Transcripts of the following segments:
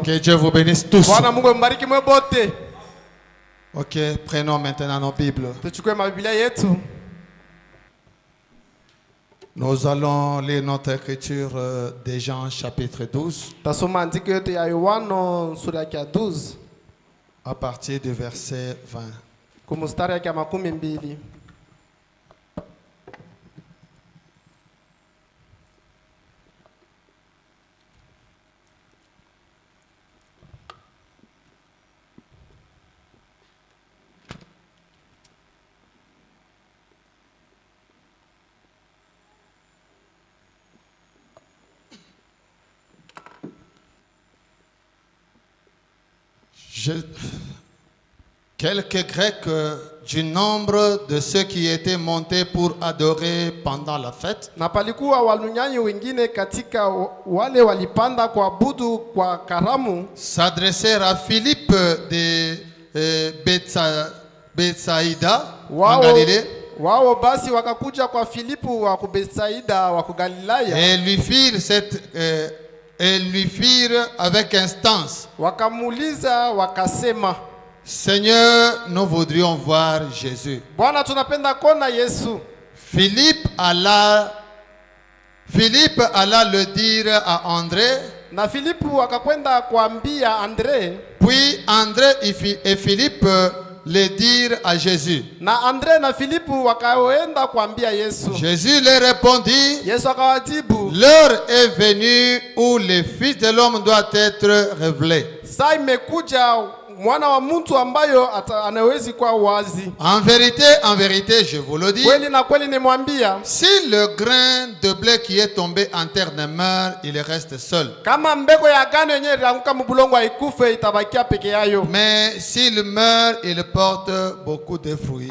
Que Dieu vous bénisse tous. Ok, prenons maintenant nos Bibles. Nous allons lire notre écriture de Jean chapitre 12. À partir du verset 20. Quelques Grecs du nombre de ceux qui étaient montés pour adorer pendant la fête s'adressèrent à Philippe de Bethsaïda en Galilée et lui firent avec instance: Seigneur, nous voudrions voir Jésus. Philippe alla le dire à André. Puis André et Philippe le dirent à Jésus. Jésus leur répondit: l'heure est venue où le Fils de l'homme doit être révélé. En vérité, je vous le dis, si le grain de blé qui est tombé en terre ne meurt, il reste seul. Mais s'il meurt, il porte beaucoup de fruits.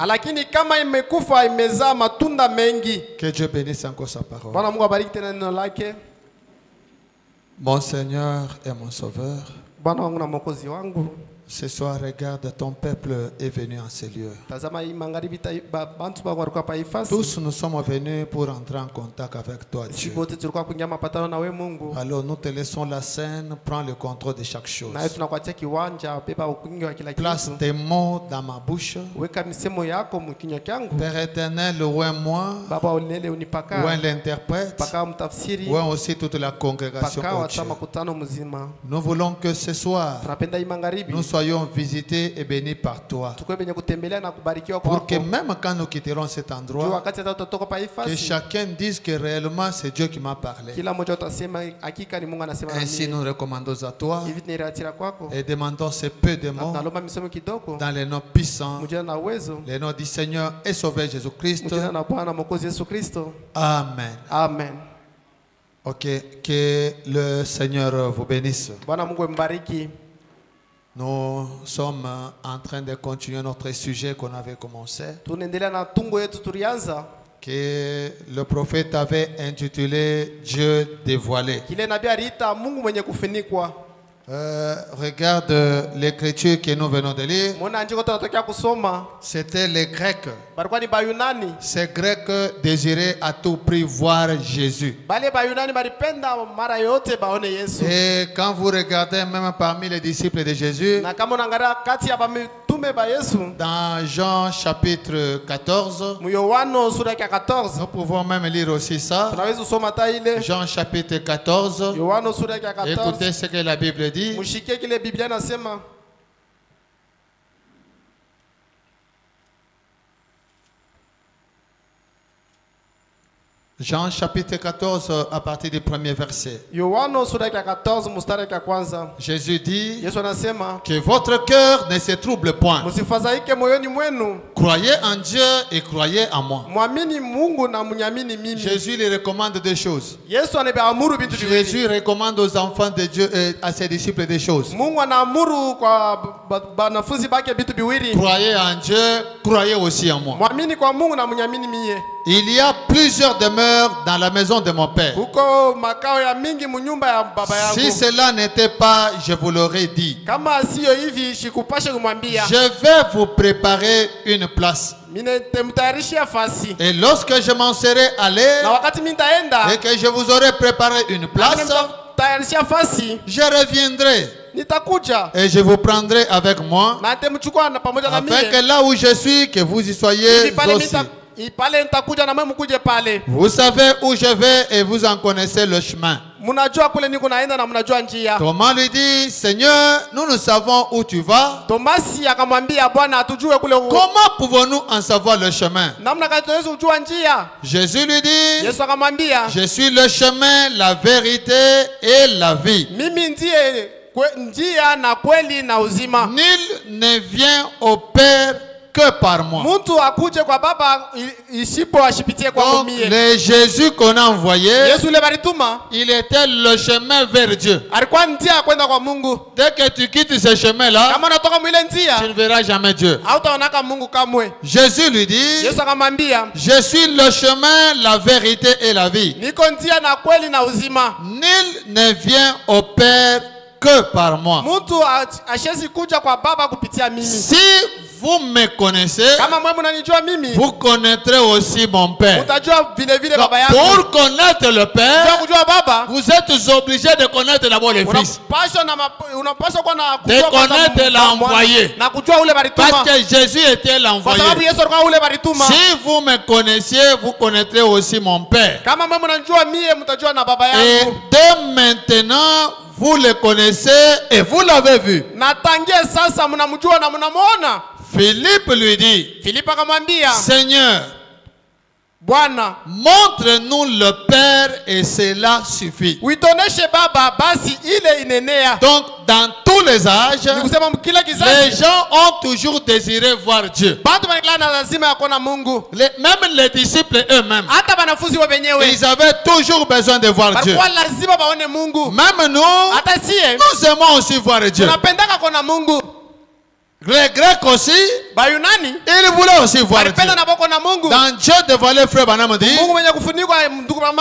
Que Dieu bénisse encore sa parole. Mon Seigneur et mon Sauveur, ce soir, regarde, ton peuple est venu en ces lieux. Tous nous sommes venus pour entrer en contact avec toi, Dieu. Alors nous te laissons la scène, prends le contrôle de chaque chose. Place tes mots dans ma bouche. Père éternel, loin moi, loin l'interprète, loin aussi toute la congrégation. Nous voulons que ce soir, nous soyons visités et bénis par toi. Pour que même quand nous quitterons cet endroit, que chacun dise que réellement c'est Dieu qui m'a parlé. Ainsi nous recommandons à toi et demandons ces peu de mots dans les noms puissants, les noms du Seigneur et Sauveur Jésus-Christ. Amen. Amen. Ok, que le Seigneur vous bénisse. Nous sommes en train de continuer notre sujet qu'on avait commencé, que le prophète avait intitulé Dieu dévoilé. Regarde l'écriture que nous venons de lire. C'était les Grecs. Ces Grecs désiraient à tout prix voir Jésus. Et quand vous regardez même parmi les disciples de Jésus, dans Jean chapitre 14, nous pouvons même lire aussi ça. Jean chapitre 14. Écoutez ce que la Bible dit. Jean chapitre 14 à partir du premier verset. Jésus dit que votre cœur ne se trouble point. Croyez en Dieu et croyez en moi. Jésus lui recommande deux choses. Jésus recommande aux enfants de Dieu et à ses disciples des choses. Croyez en Dieu, croyez aussi en moi. Il y a plusieurs demeures dans la maison de mon Père. Si cela n'était pas, je vous l'aurais dit. Je vais vous préparer une place. Et lorsque je m'en serai allé et que je vous aurai préparé une place, je reviendrai et je vous prendrai avec moi, afin que là où je suis, que vous y soyez aussi. Vous savez où je vais et vous en connaissez le chemin. Thomas lui dit, Seigneur, nous ne savons où tu vas. Comment pouvons-nous en savoir le chemin? Jésus lui dit, je suis le chemin, la vérité et la vie. Nul ne vient au Père que par moi. Donc, le Jésus qu'on a envoyé, il était le chemin vers Dieu. Dès que tu quittes ce chemin-là, tu ne verras jamais Dieu. Jésus lui dit, je suis le chemin, la vérité et la vie. Nul ne vient au Père que par moi. Si vous me connaissez, vous connaîtrez aussi mon Père. Donc, pour connaître le Père, vous êtes obligé de connaître d'abord le Fils, de connaître l'envoyé, parce que Jésus était l'envoyé. Si vous me connaissiez, vous connaîtrez aussi mon Père. Et dès maintenant, vous le connaissez et vous l'avez vu. Philippe lui dit, Seigneur, montre-nous le Père et cela suffit. Donc, dans tous les âges, les gens ont toujours désiré voir Dieu. Même les disciples eux-mêmes, ils avaient toujours besoin de voir Dieu. Même nous aimons aussi voir Dieu. Les Grecs aussi, ils voulaient aussi voir Dieu. Dans Dieu dévoilé, frère Branham dit,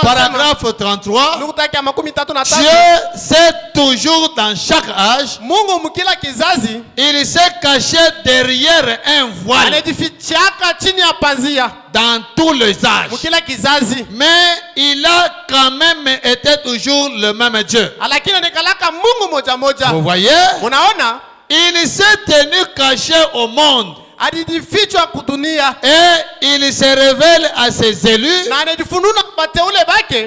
paragraphe 33, Dieu sait toujours dans chaque âge, il s'est caché derrière un voile dans tous les âges. Mais il a quand même été toujours le même Dieu. Vous voyez? Il s'est tenu caché au monde. Et il se révèle à ses élus,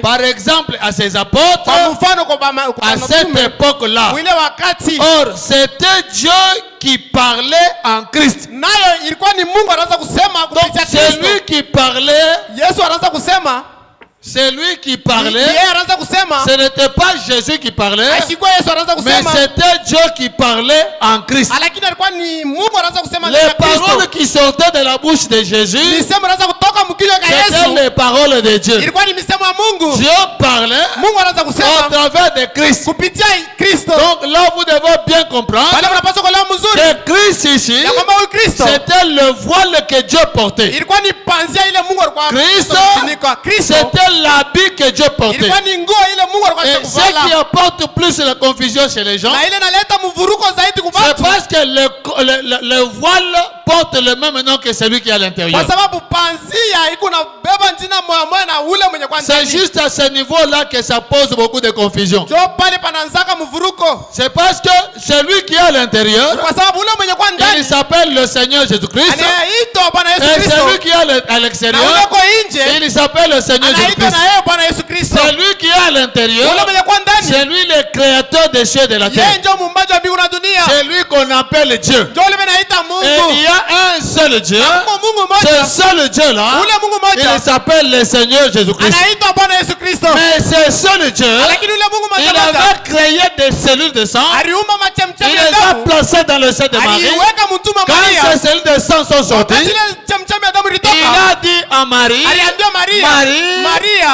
par exemple à ses apôtres, à cette époque-là. Or, c'était Dieu qui parlait en Christ. Donc, c'est lui qui parlait. C'est lui qui parlait. Ce n'était pas Jésus qui parlait, mais c'était Dieu qui parlait en Christ. Les paroles qui sortaient de la bouche de Jésus, c'était les paroles de Dieu. Dieu parlait au travers de Christ. Donc là, vous devez bien comprendre que Christ ici, c'était le voile que Dieu portait. Christ, c'était l'habit que Dieu portait. Et ce qui apporte plus la confusion chez les gens, c'est parce que le voile porte le même nom que celui qui est à l'intérieur. C'est juste à ce niveau-là que ça pose beaucoup de confusion. C'est parce que celui qui est à l'intérieur, il s'appelle le Seigneur Jésus-Christ. Et celui qui est à l'extérieur, il s'appelle le Seigneur Jésus-Christ. Celui qui est à l'intérieur, c'est lui le créateur des cieux et de la terre. C'est lui qu'on appelle Dieu. Et il y a un seul Dieu. Ce seul Dieu-là, il s'appelle le Seigneur Jésus-Christ. Mais ce seul Dieu, il avait créé des cellules de sang. Il les a placées dans le sein de Marie. Quand ces cellules de sang sont sorties, il a dit à Marie, Marie,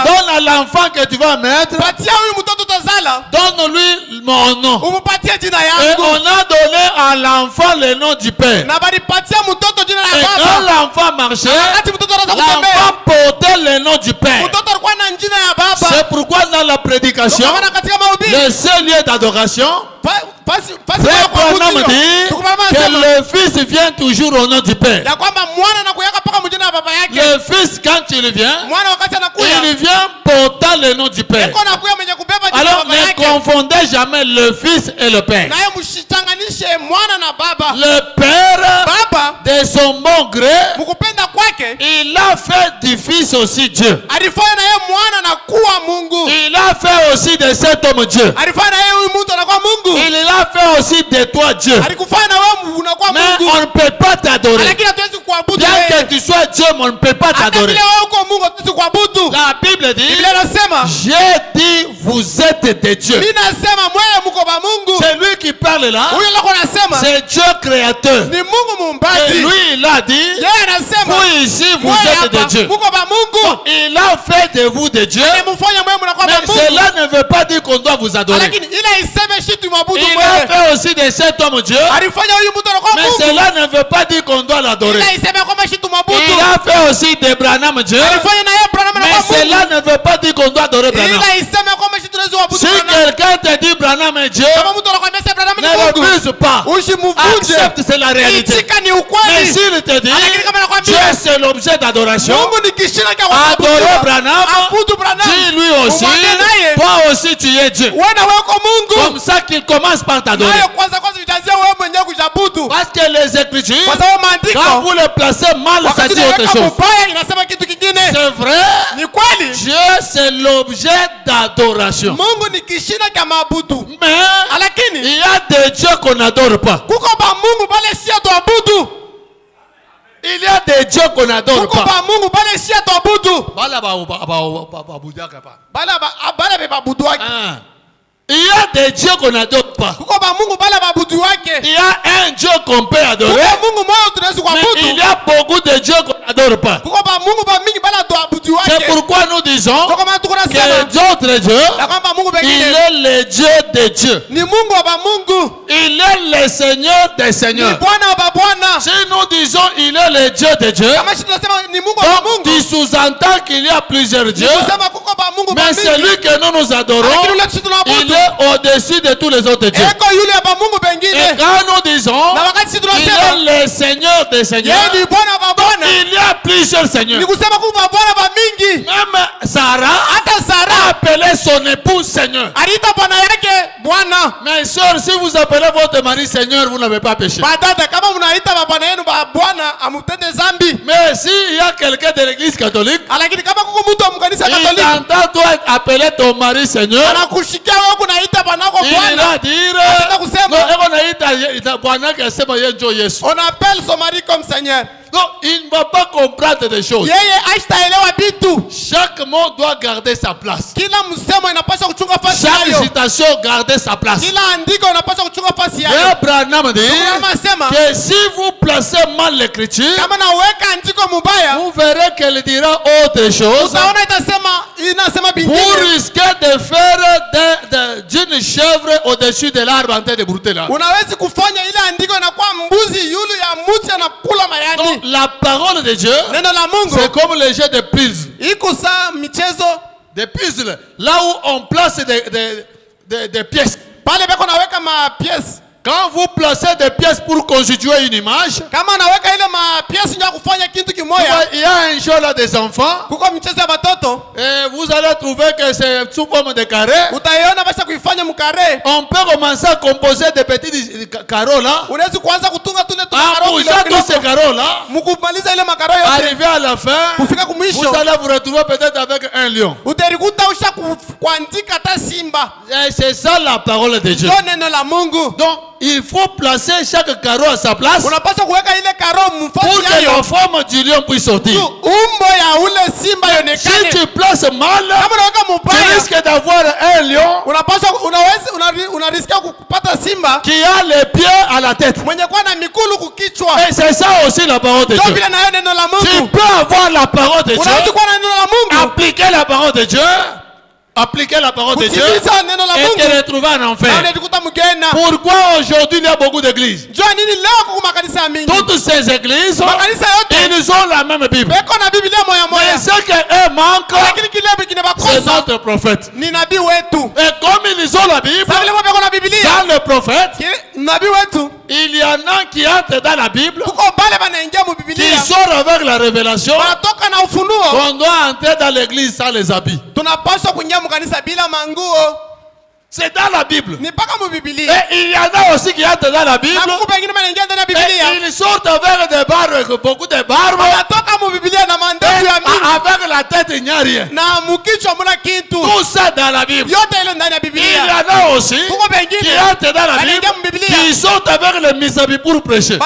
donne à l'enfant que tu vas mettre, donne-lui mon nom. Et on a donné à l'enfant le nom du Père. Et quand l'enfant marchait, l'enfant portait le nom du Père. C'est pourquoi dans la prédication, le seul lieu d'adoration, Frère Branham dit que le Fils vient toujours au nom du Père. Le fils, quand il vient portant le nom du Père. Alors ne confondez jamais le fils et le Père. Le Père, de son bon gré, il a fait du fils aussi Dieu. Il a fait aussi de cet homme Dieu. Il a fait aussi de toi Dieu. Mais on ne peut pas t'adorer. Bien que tu sois Dieu, mais on ne peut pas t'adorer. La Bible dit, j'ai dit vous êtes des dieux. C'est lui qui parle là. C'est Dieu créateur. Et lui il a dit, vous ici vous êtes des dieux. Il a fait de vous des dieux. Mais cela ne veut pas dire qu'on doit vous adorer. Il a fait aussi de cet homme Dieu. Mais cela ne veut pas dire qu'on doit l'adorer. Il a fait aussi de Branham Dieu. Mais cela ne veut pas dire qu'on doit adorer Branham. Si quelqu'un te dit Branham est Dieu, ne refuse pas. Accepte, c'est la réalité. Mais s'il te dit Dieu c'est l'objet d'adoration, adorer Branham, dis lui aussi, toi aussi tu es Dieu. Comme ça qu'il commence par t'adorer. Parce que les Écritures, quand vous les placez mal, ça dit autre chose. C'est vrai, Dieu c'est l'objet d'adoration. Mais il y a des dieux qu'on n'adore pas. Il y a des dieux qu'on n'adore pas. Il y a des dieux qu'on n'adore pas. Il y a un Dieu qu'on peut adorer. Mais il y a beaucoup de dieux qu'on n'adore pas. C'est pourquoi nous disons que d'autres dieux, il est le Dieu des dieux. Il est le Seigneur des seigneurs. Si nous disons il est le Dieu des dieux, donc tu sous-entends qu'il y a plusieurs dieux. Mais celui que nous adorons, il est au-dessus de tous les autres dieux. Et quand nous disons il est le Seigneur des seigneurs, il y a plusieurs seigneurs. Même Sarah a appelé son époux Seigneur. Mais soeur, si vous appelez votre mari Seigneur, vous n'avez pas péché. Mais s'il y a quelqu'un de l'église catholique, il entend toi appeler ton mari Seigneur, il va dire on appelle son mari comme Seigneur. Donc il ne va pas comprendre des choses. Chaque mot doit garder sa place. Chaque citation garder sa place. Et Branham dit que si vous placez mal l'écriture, vous verrez qu'elle dira autre chose. Vous risquez de faire d'une chèvre au-dessus de l'arbre en train de brouter là. Donc la parole de Dieu, c'est comme le jeu de puzzle. Des puzzles, là où on place des pièces. Quand vous placez des pièces pour constituer une image, il y a un jeu là des enfants, et vous allez trouver que c'est sous forme de carré. On peut commencer à composer des petits carreaux là. En bougeant tous ces carreaux là, arrivé à la fin, vous allez vous retrouver peut-être avec un lion. Et c'est ça la parole de Dieu. Donc il faut placer chaque carreau à sa place pour que la forme du lion puisse sortir. Si tu places mal, tu risques d'avoir un lion qui a les pieds à la tête. Et c'est ça aussi la parole de Dieu. Tu peux avoir la parole de Dieu, appliquer la parole de Dieu, appliquer la parole de Dieu et te retrouver en enfer. Pourquoi aujourd'hui il y a beaucoup d'églises? Toutes ces églises, ils ont la même Bible. Mais ce qu'eux manquent, c'est notre prophète. Et comme ils ont la Bible, dans le prophète, il y en a qui entrent dans la Bible, qui sortent avec la révélation, qu'on doit entrer dans l'église sans les habits. C'est dans la Bible. Et il y en a aussi qui entrent dans la Bible. Et ils sortent avec des barbes, beaucoup de barbes. Avec la tête, il n'y a rien. Tout ça dans la Bible. Il y en a aussi qui entrent dans la Bible, qui sortent avec le misabi pour prêcher.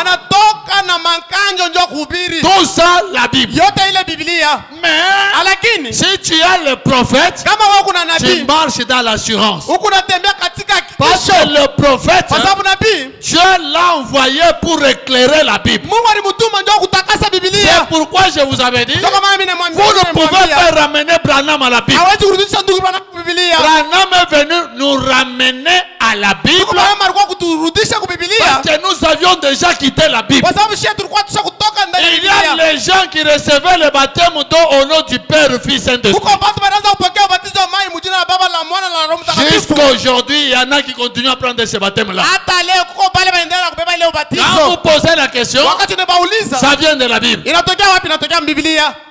Tout ça, la Bible. Mais si tu as le prophète, tu marches dans l'assurance. Parce que le prophète, Dieu l'a envoyé pour éclairer la Bible. C'est pourquoi je vous avais dit, vous ne pouvez pas ramener Branham à la Bible. Branham est venu nous ramener à la Bible parce que nous avions déjà quitté la Bible. Il y a les gens qui recevaient le baptême d'eau au nom du Père, Fils et Saint-Esprit. Jusqu'aujourd'hui, il y en a qui continuent à prendre ce baptême-là. Quand vous posez la question, ça vient de la Bible.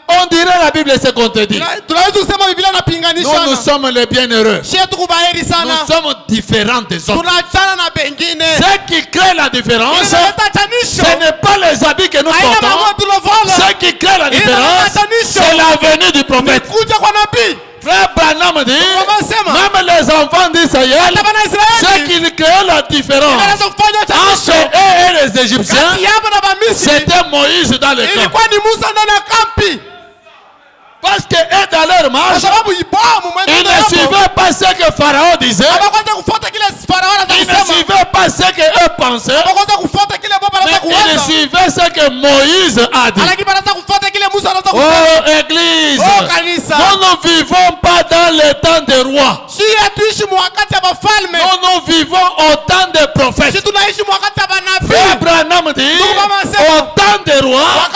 On dirait la Bible se contredit. Nous sommes les bienheureux. Nous sommes différents des autres. Ce qui crée la différence, ce n'est pas les habits que nous portons. Ce qui crée la différence, c'est la venue du prophète. Frère Branham dit, même les enfants d'Israël, ce qui créait la différence entre eux et les Égyptiens, c'était Moïse dans le camp. Parce que eux dans leur marche, ils ne suivaient pas ce que Pharaon disait. Ils ne suivaient pas ce qu'eux pensaient. Mais ils suivaient ce que Moïse a dit. Oh Église, nous ne vivons pas dans le temps des rois. Nous vivons au temps des prophètes. Abraham dit, au temps des rois,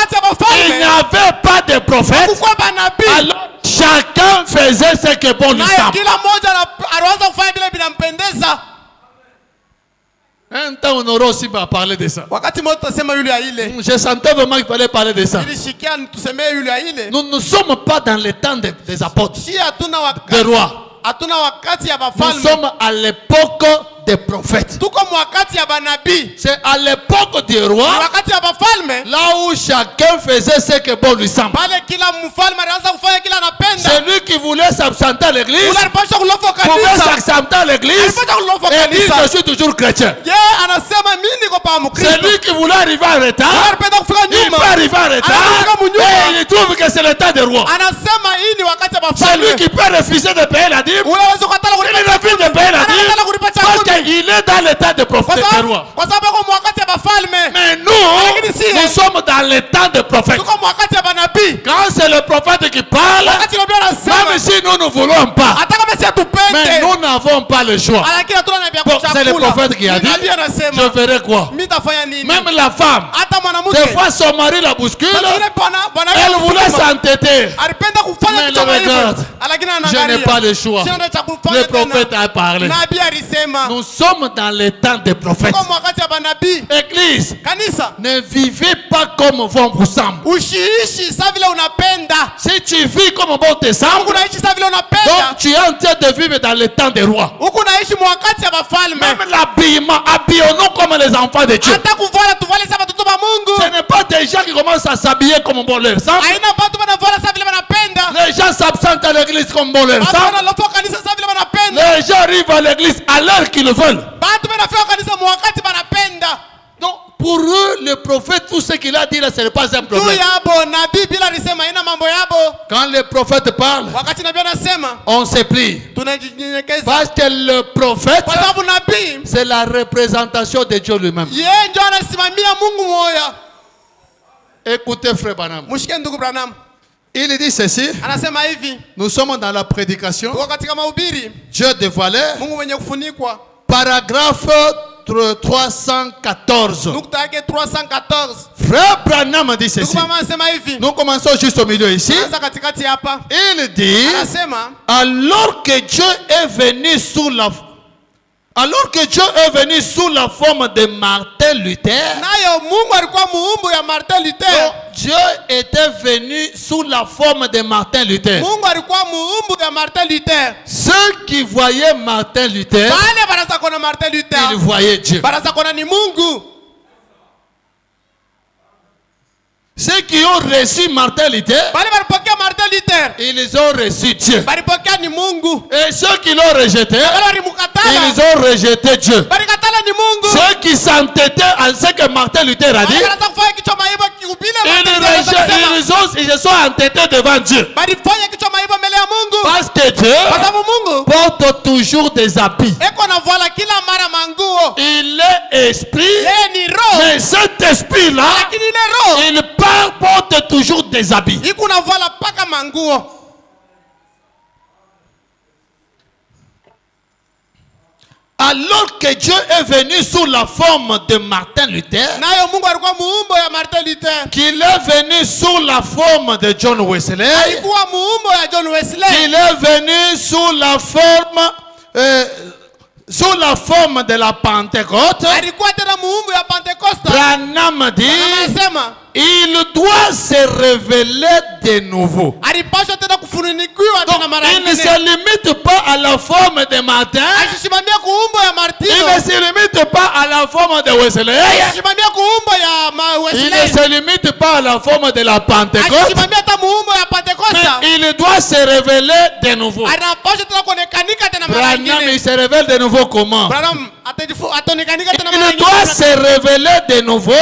il n'y avait pas de prophètes. Alors chacun faisait ce que bon lui semble. Un temps on aurait aussi parlé de ça. Je sentais vraiment qu'il fallait parler de ça. Nous ne sommes pas dans le temps des apôtres, des rois. Nous sommes à l'époque des prophètes. C'est à l'époque des rois, là où chacun faisait ce que bon lui semble. Celui qui voulait s'absenter à l'église pouvait s'absenter à l'église et dire je suis toujours chrétien. Celui qui voulait arriver en retard, il peut arriver en retard et il trouve que c'est le temps des rois. Celui qui peut refuser de payer la dîme, il refuse de payer la dîme parce qu'il est dans l'état de prophète des rois. Mais nous sommes dans l'état de prophète. Quand c'est le prophète qui parle, même si nous ne voulons pas, mais nous n'avons pas le choix. C'est le prophète qui a dit, je ferai quoi? Même la femme, des fois son mari la bouscule, elle voulait s'entêter. Mais le regarde, je n'ai pas le choix. Le prophète a parlé. Nous sommes dans le temps des prophètes. Église, ne vivez pas comme vont vous semble. Si tu vis comme bon te semble, donc tu es en train de vivre dans le temps des rois. Même l'habillement, habillons-nous comme les enfants de Dieu. Ce n'est pas des gens qui commencent à s'habiller comme bon leur semble. Les gens s'absentent à l'église comme bon leur semble. Les gens arrivent à l'église à l'heure qu'ils veulent. Donc pour eux, le prophète, tout ce qu'il a dit là, ce n'est pas un problème. Quand le prophète parle, on se plie. Parce que le prophète, c'est la représentation de Dieu lui-même. Écoutez frère Branham. Il dit ceci. Nous sommes dans la prédication. Dieu dévoilé paragraphe 314. Frère Branham dit ceci. Nous commençons juste au milieu ici. Il dit, alors que Dieu est venu sous la forme de Martin Luther, Dieu était venu sous la forme de Martin Luther. Ceux qui voyaient Martin Luther, ils voyaient Dieu. Ceux qui ont reçu Martin Luther, ils ont reçu Dieu. Et ceux qui l'ont rejeté, ils ont rejeté Dieu. Ceux qui s'entêtaient à ce que Martin Luther a dit, ils se sont entêtés devant Dieu. Parce que Dieu porte toujours des habits. Il est esprit, mais cet esprit-là, il porte toujours des habits. Alors que Dieu est venu sous la forme de Martin Luther, qu'il est venu sous la forme de John Wesley, qu'il est venu sous la forme de la Pentecôte, Branham dit, il doit se révéler de nouveau. Donc, il ne se limite pas à la forme de Martin. Il ne se limite pas à la forme de Wesley. Il ne se limite pas à la forme de la Pentecôte. Mais il doit se révéler de nouveau. Branham, il se révèle de nouveau comment? Il doit se révéler de nouveau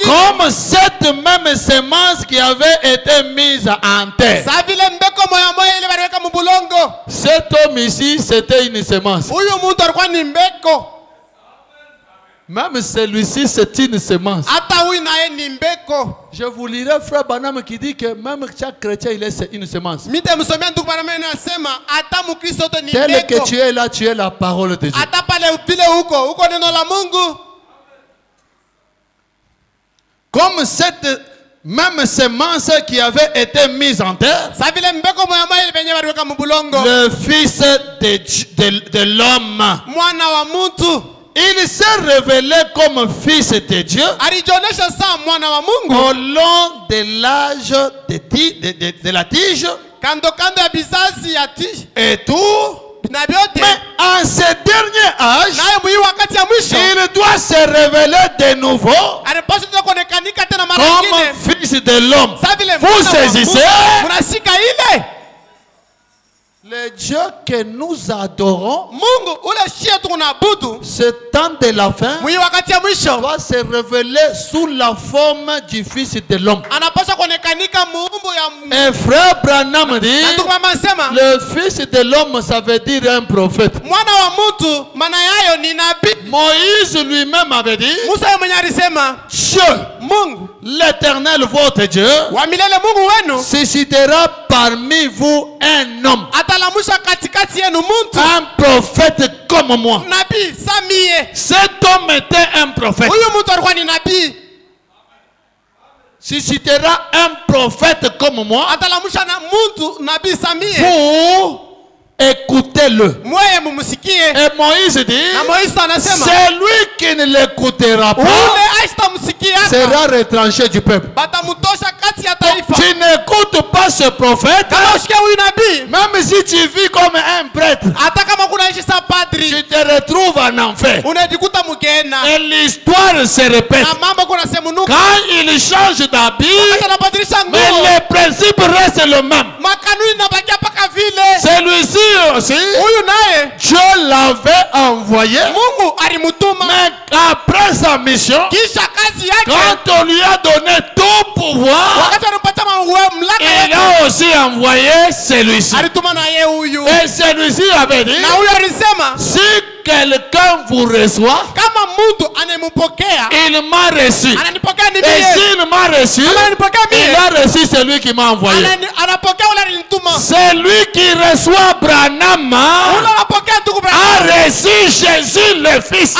comme cette même semence qui avait été mise en terre. Cet homme ici, c'était une semence. Même celui-ci, c'est une semence. Je vous lirai frère Branham qui dit que même chaque chrétien, il est une semence. Tel que tu es là, tu es la parole de Dieu. Comme cette même semence qui avait été mise en terre, le Fils de l'homme, il s'est révélé comme Fils de Dieu au long de l'âge de la tige et tout. Mais en ce dernier âge, il doit se révéler de nouveau comme Fils de l'homme. Vous saisissez? Le Dieu que nous adorons, ce temps de la fin, doit se révéler sous la forme du Fils de l'homme. Et frère Branham dit, le Fils de l'homme, ça veut dire un prophète. Moïse lui-même avait dit, Dieu, l'Éternel votre Dieu, suscitera parmi vous un homme, un prophète comme moi. Cet homme était un prophète. Suscitera un prophète comme moi. Vous écoutez-le. Et Moïse dit, celui qui ne l'écoutera pas sera retranché du peuple. Tu n'écoutes pas ce prophète, même si tu vis comme un prêtre, tu te retrouves en enfer. Et l'histoire se répète. Quand il change d'habit, mais le principe reste le même. Celui-ci aussi, Dieu l'avait envoyé, mais après sa mission, quand on lui a donné tout pouvoir, il a aussi envoyé celui-ci. Et celui-ci avait dit, si quelqu'un vous reçoit, il m'a reçu. Et s'il m'a reçu, il a reçu celui qui m'a envoyé. Celui qui reçoit Branham a reçu Jésus le Fils.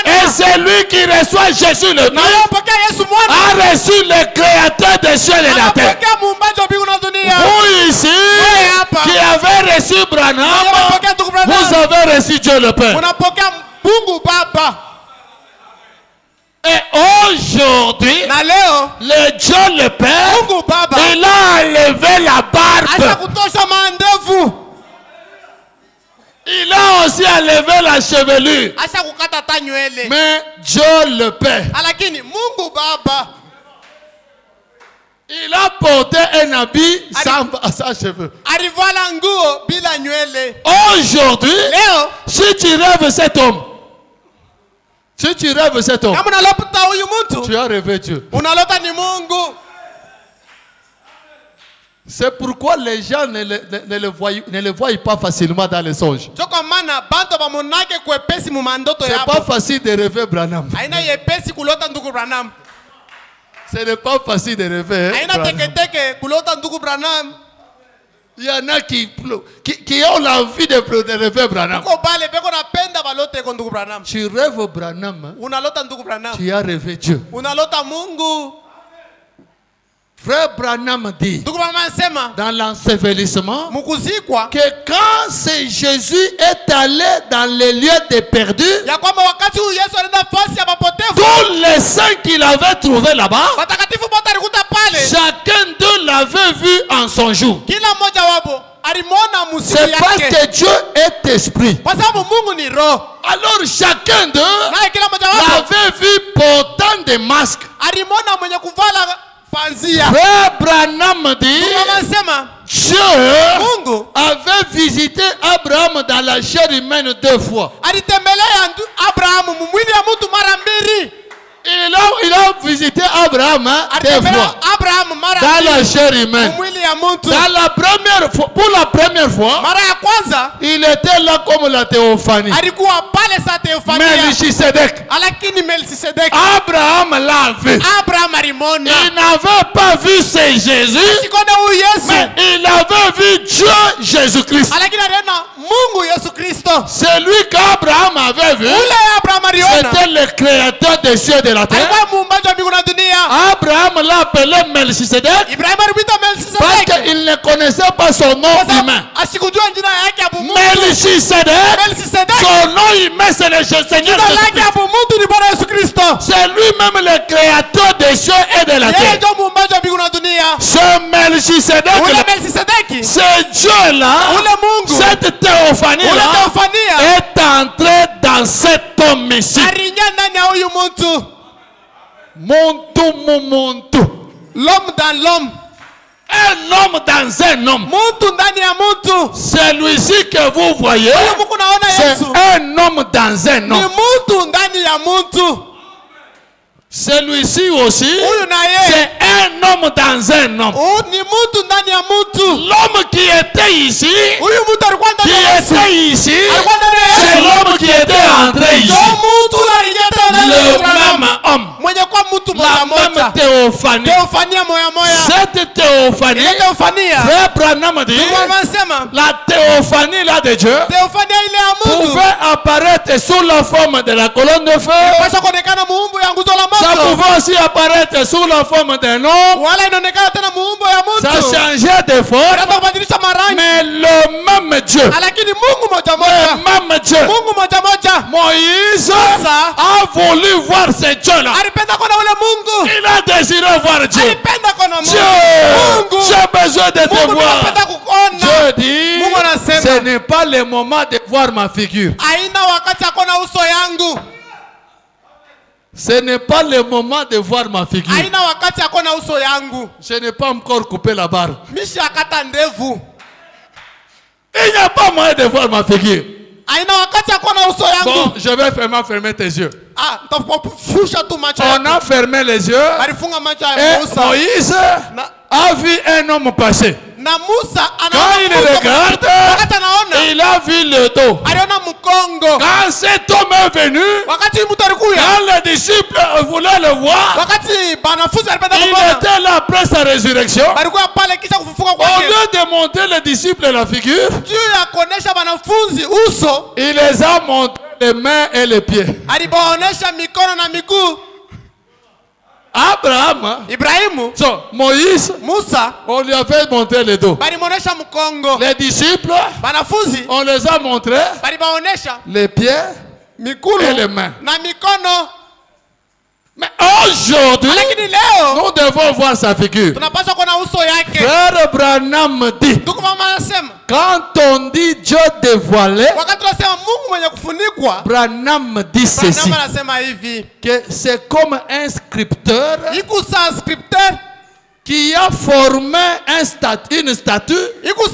Et celui qui reçoit Jésus le Fils a reçu le Créateur des cieux et de la terre. Vous ici, qui avez reçu Branham, vous avez reçu Dieu le Père. Et aujourd'hui, le Dieu le Père, il a enlevé la barbe. Il a aussi enlevé la chevelure. Mais Dieu le Père, il a porté un habit sans cheveux. Aujourd'hui, si tu rêves cet homme, tu as rêvé Dieu. C'est pourquoi les gens ne le voient pas facilement dans les songes. C'est pas facile de rêver Branham. Ce n'est pas facile de rêver. Il y en a qui ont l'envie de rêver Branham. Tu rêves Branham. Tu as rêvé Dieu. Frère Branham dit dans l'ensevelissement que quand Jésus est allé dans les lieux des perdus, tous les saints qu'il avait trouvés là-bas, chacun d'eux l'avait vu en son jour. C'est parce que Dieu est esprit. Alors chacun d'eux l'avait vu portant des masques. Frère Branham dit Dieu avait visité Abraham dans la chair humaine 2 fois. Il a visité Abraham 2 fois dans la chair humaine. Pour la première fois, il était là comme la théophanie. Melchisedec. Abraham l'a vu. Il n'avait pas vu c'est Jésus, mais il avait vu Dieu Jésus-Christ. Celui qu'Abraham avait vu, c'était le créateur des cieux et de la terre. Abraham l'a appelé Melchisedec parce qu'il ne connaissait pas son nom humain. Melchisedec, son nom humain, c'est le Seigneur Jésus-Christ. C'est lui-même le créateur des cieux et de la terre. Ce Melchisedec, ce Dieu-là, cette théophanie-là est entrée dans cet homme ici. L'homme dans l'homme. Un homme dans un homme. Celui-ci que vous voyez, c'est un homme dans un homme. Celui-ci aussi, c'est un homme dans un homme. L'homme qui était ici, c'est l'homme qui était entré ici. Le même homme. La même théophanie. Cette théophanie, Frère Branham dit, la théophanie là de Dieu pouvait apparaître sous la forme de la colonne de feu. Ça pouvait aussi apparaître sous la forme d'un homme. Ça changeait de forme. Mais le même Dieu, Moïse a voulu voir ce Dieu-là. Il a désiré voir Dieu. Dieu, j'ai besoin de te voir. Dieu dit, ce n'est pas le moment de voir ma figure. Ce n'est pas le moment de voir ma figure. Je n'ai pas encore coupé la barbe. Il n'y a pas moyen de voir ma figure. Bon, je vais fermer tes yeux. On a fermé les yeux. Et Moïse a vu un homme passer. Quand il regarde, il a vu le dos. Quand cet homme est venu, quand les disciples voulaient le voir, il était là après sa résurrection. Au lieu de montrer les disciples la figure, il les a montré les mains et les pieds. Abraham, Moïse, on lui a fait montrer le dos. Les disciples, on les a montré les pieds et les mains. Mais aujourd'hui, nous devons voir sa figure. Frère Branham dit, quand on dit Dieu dévoilé, Branham dit ceci, que c'est comme un scripteur qui a formé une statue. Et quand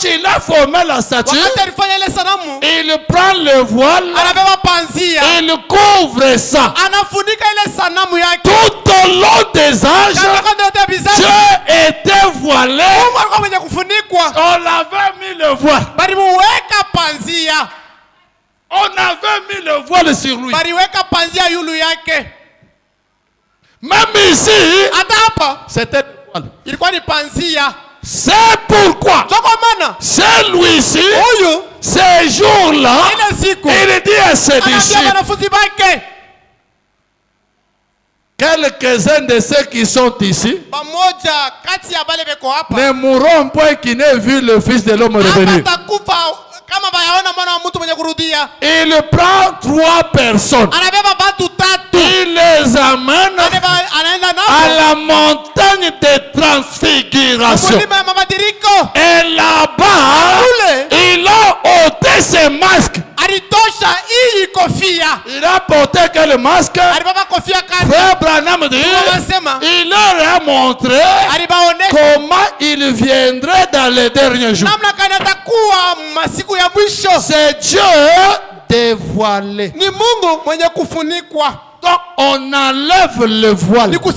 il a formé la statue, il prend le voile, il couvre ça. Tout au long des âges, Dieu était voilé. On avait mis le voile. On avait mis le voile sur lui. Même ici, c'était le voile. C'est pourquoi celui-ci, ces jours-là, il dit à ses disciples, quelques-uns de ceux qui sont ici ne mourront point qui n'aient vu le Fils de l'homme revenir. Il prend 3 personnes. Il les amène à la montagne de transfiguration. Et là-bas, il a ôté ses masques. Il a porté quel masque? Frère Branham dit, il leur a montré comment il viendrait dans les derniers jours. C'est Dieu dévoilé. Donc on enlève le voile. Et puis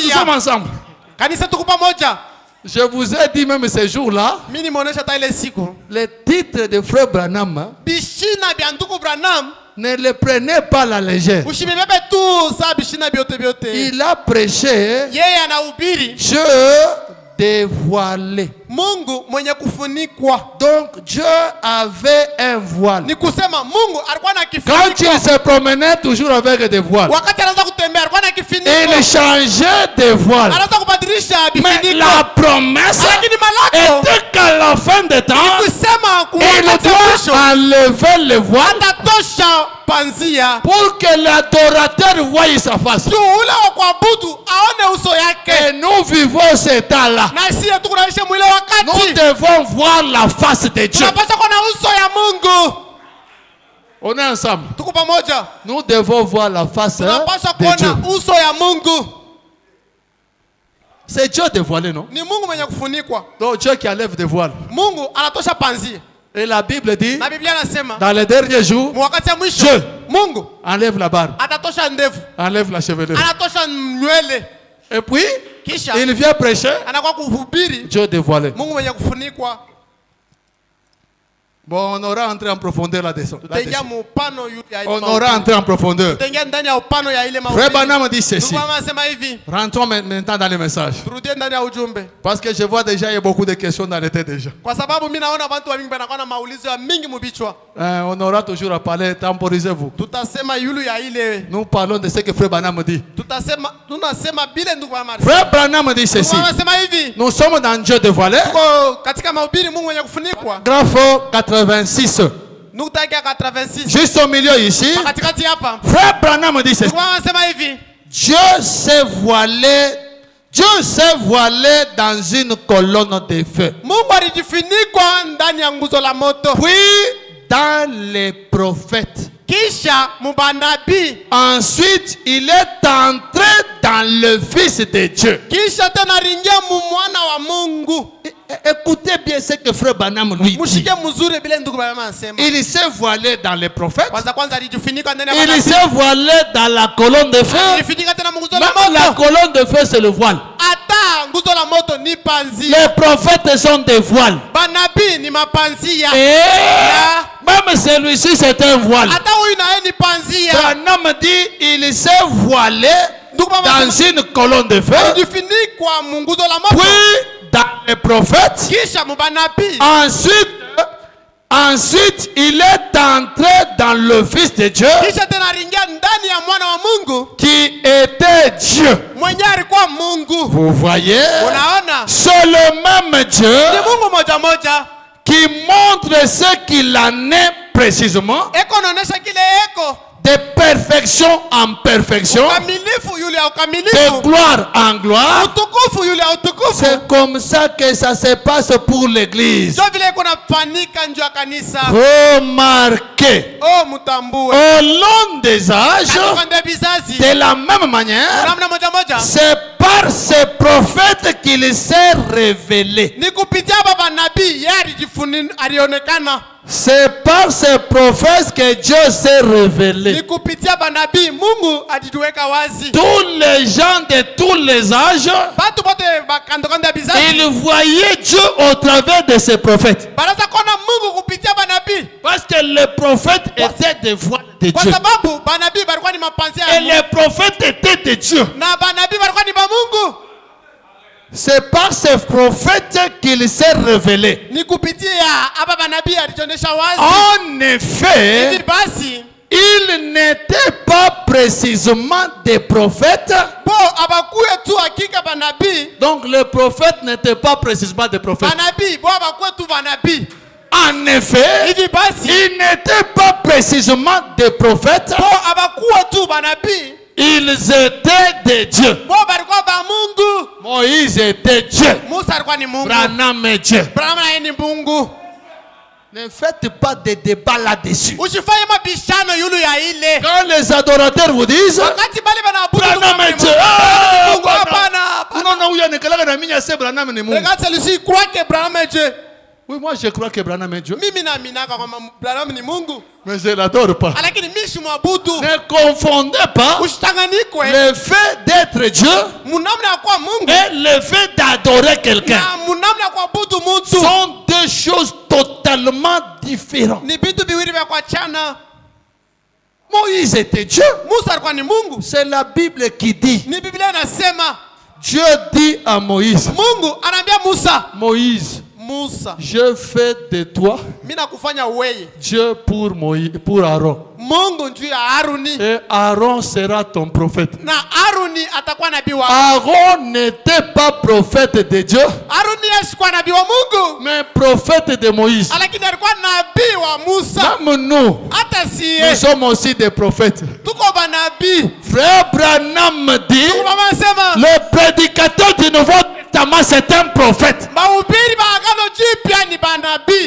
nous sommes ensemble. Je vous ai dit même ces jours-là, les titres de Frère Branham ne les prenez pas à la légère. Il a prêché Dieu dévoilé. Donc Dieu avait un voile. Quand il se promenait toujours avec des voiles, il changeait de voile. Mais la promesse était qu'à la fin des temps, il doit enlever le voile pour que l'adorateur voie sa face. Et nous vivons ce temps-là. Nous devons voir la face de Dieu. On est ensemble. Nous devons voir la face de Dieu. C'est Dieu dévoilé, non? Donc Dieu qui enlève des voiles. Et la Bible dit, dans les derniers jours, Dieu enlève la barbe, enlève la chevelure. Et puis, il vient prêcher Dieu dévoilé. Bon, on aura entré en profondeur là-dessus. On aura entré en profondeur. Frère Branham dit ceci. Rentrons maintenant dans le message. Parce que je vois déjà il y a beaucoup de questions dans les têtes déjà. On aura toujours à parler, temporisez-vous. Nous parlons de ce que Frère Branham dit. Frère Branham dit ceci. Nous sommes dans Dieu dévoilé. Graphe 86. Juste au milieu ici. Frère Branham dit ceci. Dieu s'est voilé. Dieu s'est voilé dans une colonne de feu. Puis dans les prophètes. Ensuite, il est entré dans le Fils de Dieu. Écoutez bien ce que Frère Branham lui dit. Il s'est voilé dans les prophètes. Il s'est voilé dans la colonne de feu. Même la colonne de feu, c'est le voile. Les prophètes sont des voiles. Et même celui-ci c'est un voile. Branham dit il s'est voilé dans une colonne de feu. Puis dans les prophètes. Ensuite, il est entré dans le Fils de Dieu qui était Dieu. Vous voyez, c'est le même Dieu qui montre ce qu'il en est précisément. De perfection en perfection, de gloire en gloire. C'est comme ça que ça se passe pour l'église. Remarquez, au long des âges, de la même manière, c'est par ces prophètes qu'il s'est révélé. C'est par ces prophètes que Dieu s'est révélé. Tous les gens de tous les âges, ils voyaient Dieu au travers de ces prophètes. Parce que les prophètes étaient des voix de Dieu. Et les prophètes étaient de Dieu. C'est par ces prophètes qu'il s'est révélé. En effet, ils n'étaient pas précisément des prophètes. Donc les prophètes n'étaient pas précisément des prophètes. En effet, ils n'étaient pas précisément des prophètes. Ils étaient des dieux. Moïse était Dieu. Branham est Dieu. Ne faites pas de débat là-dessus. Quand les adorateurs vous disent Branham est Dieu. Regarde celui-ci, croit que Branham est Dieu. Oui, moi je crois que Branham est Dieu. Mais je ne l'adore pas. Ne confondez pas le fait d'être Dieu et le fait d'adorer quelqu'un. Sont deux choses totalement différentes. Moïse était Dieu. C'est la Bible qui dit. Dieu dit à Moïse, Moïse, je fais de toi Dieu pour Moïse, pour Aaron. Et Aaron sera ton prophète. Aaron n'était pas prophète de Dieu, mais prophète de Moïse. Même nous, nous sommes aussi des prophètes. Frère Branham dit, le prédicateur du Nouveau Testament c'est un prophète.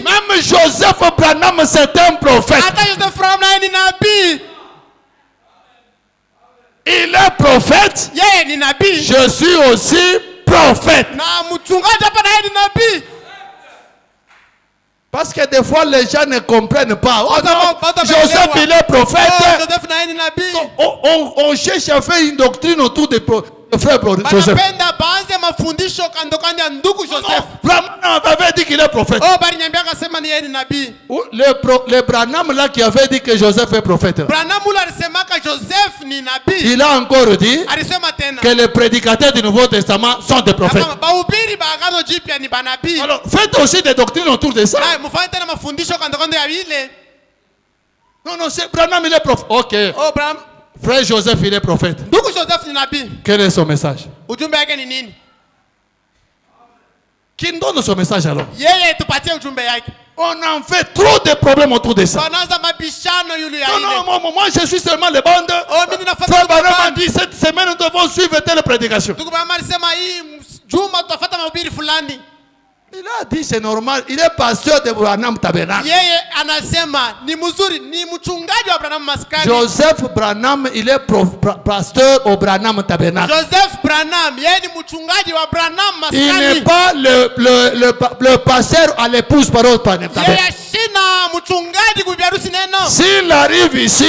Même Joseph Branham c'est un prophète. Il est prophète. Je suis aussi prophète. Parce que des fois les gens ne comprennent pas. Oh non, Joseph il est prophète. On cherche à faire une doctrine autour des prophètes. Frère Joseph. Branham avait dit qu'il est prophète. Le Branham là qui avait dit que Joseph est prophète. Il a encore dit que les prédicateurs du Nouveau Testament sont des prophètes. Alors faites aussi des doctrines autour de ça. Non, c'est Branham il est prophète. Ok. Frère Joseph il est prophète. Quel est son message? Qui donne son message alors? On en fait trop de problèmes autour de ça. Non, moi je suis seulement les bandes. Frère Branham a dit cette semaine nous devons suivre telle prédication. Il a dit c'est normal, il est pasteur de Branham Tabernacle. Joseph Branham, il est pasteur au Branham Tabernacle. Il n'est pas le pasteur à l'épouse par autre Tabernacle. S'il arrive ici,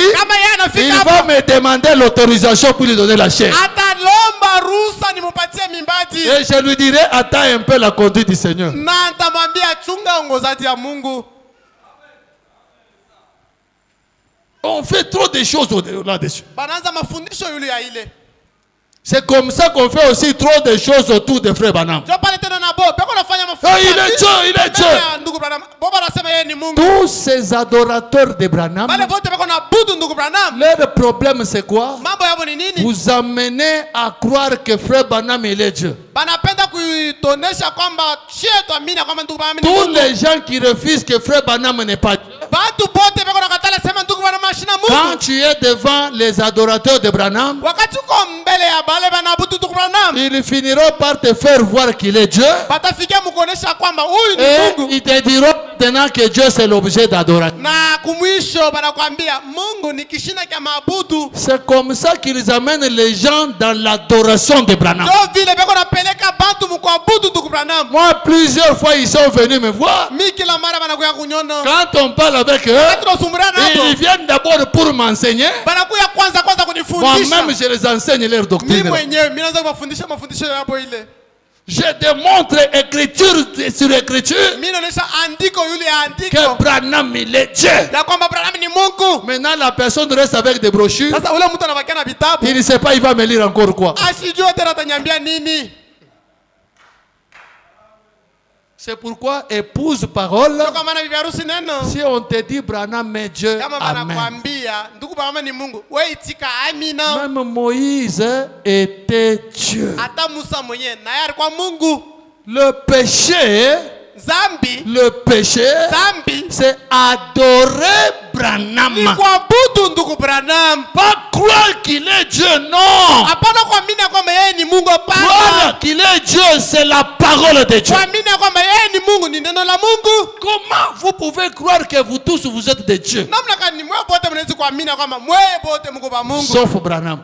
il va me demander l'autorisation pour lui donner la chair. Et je lui dirai, attends un peu la conduite du Seigneur. On fait trop de choses là-dessus. C'est comme ça qu'on fait aussi trop de choses autour de Frère Branham. Oh, il est Dieu, il est Dieu. Tous ces adorateurs de Branham, leur problème c'est quoi? Vous amenez à croire que Frère Branham il est Dieu. Tous les gens qui refusent que Frère Branham n'est pas Dieu, quand tu es devant les adorateurs de Branham, ils finiront par te faire voir qu'il est Dieu. Et ils te diront maintenant que Dieu c'est l'objet d'adoration. C'est comme ça qu'ils amènent les gens dans l'adoration de Branham. Moi, plusieurs fois, ils sont venus me voir. Quand on parle avec eux, ils viennent d'abord pour m'enseigner. Moi-même, je les enseigne leur doctrine. Je démontre écriture sur écriture que Branham il est Dieu. Maintenant la personne reste avec des brochures. Il ne sait pas, il va me lire encore quoi. C'est pourquoi épouse parole. Si on te dit Branham est Dieu, amen. Même Moïse était Dieu. Le péché, c'est adorer Branham. Pas croire qu'il est Dieu, non. Croire qu'il est Dieu, c'est la parole de Dieu. Comment vous pouvez croire que vous tous vous êtes des dieux? Sauf Branham.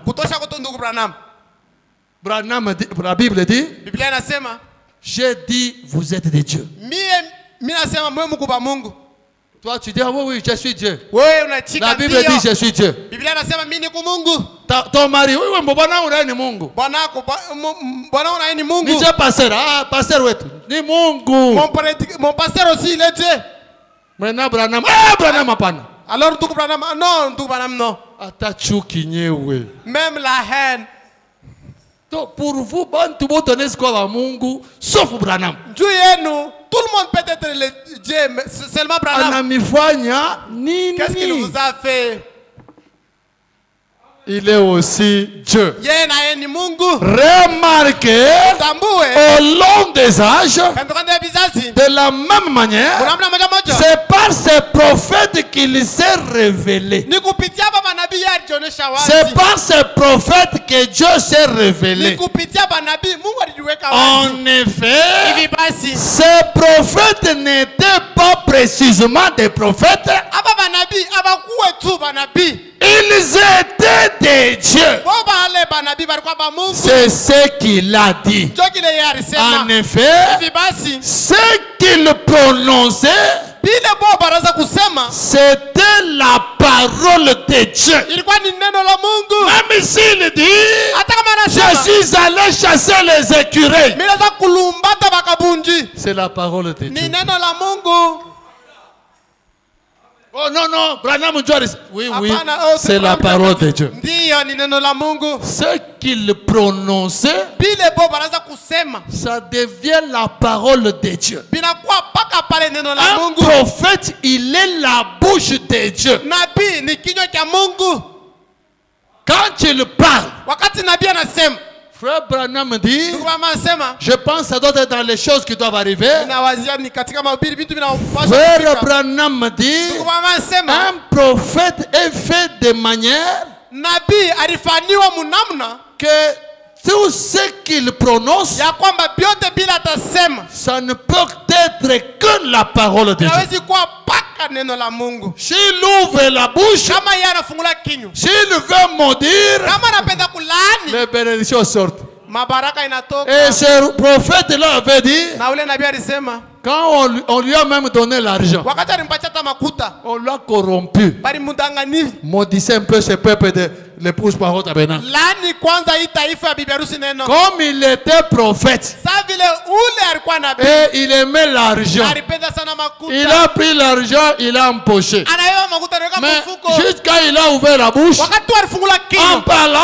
Branham, la Bible dit, j'ai dit vous êtes des dieux. Toi tu dis ah oui, oui je suis Dieu. La Bible dit je suis Dieu. Ton mari oui oui ni Dieu pasteur. Ah pasteur wetu ni Mungu. Mon pasteur aussi il est Dieu. Maintenant Branham ah Branham hapana. Alors ndugu Branham non ndugu Branham non. Ata chuki nyewe. Même la haine. Pour vous, tout le monde connaît ce qu'on a Mungu, sauf Branham. Tout le monde peut être le Dieu, mais seulement Branham. Qu'est-ce qu'il vous a fait? Il est aussi Dieu. Remarquez, au long des âges, de la même manière, c'est par ces prophètes qu'il s'est révélé. C'est par ces prophètes que Dieu s'est révélé. En effet, ces prophètes n'étaient pas précisément des prophètes. Ils étaient des dieux. C'est ce qu'il a dit. En effet, ce qu'il prononçait, c'était la parole de Dieu. Même s'il dit, je suis allé chasser les écureuils, c'est la parole de Dieu. Oh non, non, Branham Joris. Oui, oui, c'est la parole de Dieu. Ce qu'il prononçait, ça devient la parole de Dieu. Un prophète, il est la bouche de Dieu. Quand il parle, Frère Branham dit, je pense que ça doit être dans les choses qui doivent arriver. Frère Branham dit, un prophète est fait de manière que tout ce qu'il prononce, ça ne peut être que la parole de Dieu. S'il ouvre la bouche, s'il veut maudire, les bénédictions sortent. Et ce prophète-là avait dit, quand on lui a même donné l'argent, on l'a corrompu. Maudissez un peu ce peuple de l'épouse parole tabernacle. Comme il était prophète et il aimait l'argent, il a pris l'argent, il a empoché. Mais jusqu'à il a ouvert la bouche, en parlant,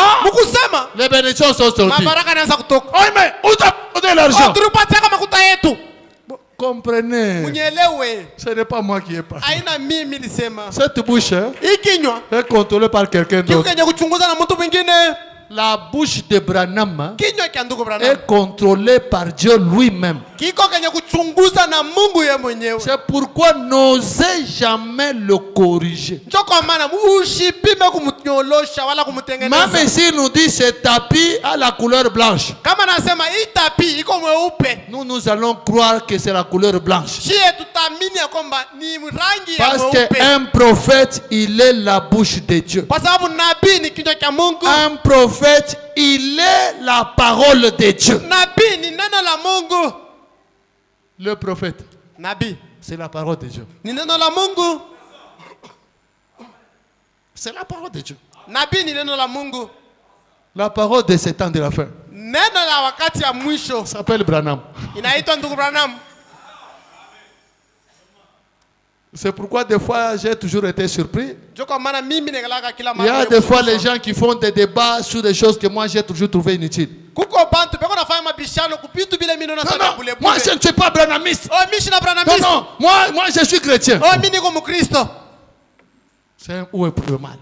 les bénédictions sont sorties. Oh, mais où t'as donné l'argent? Comprenez, ce n'est pas moi qui ai parlé. Cette bouche est contrôlée par quelqu'un d'autre. La bouche de Branham est contrôlée par Dieu lui-même. C'est pourquoi n'osez jamais le corriger. Même s'il nous dit ce tapis a la couleur blanche, nous allons croire que c'est la couleur blanche. Parce qu'un prophète, il est la bouche de Dieu. Un prophète, il est la parole de Dieu. Le prophète, c'est la parole de Dieu. C'est la parole de Dieu. La parole de ces temps de la fin s'appelle Branham. C'est pourquoi des fois j'ai toujours été surpris. Il y a des fois les gens qui font des débats sur des choses que moi j'ai toujours trouvé inutiles. Non, moi je ne suis pas branhamiste. Non, moi je suis chrétien. C'est où est le mal?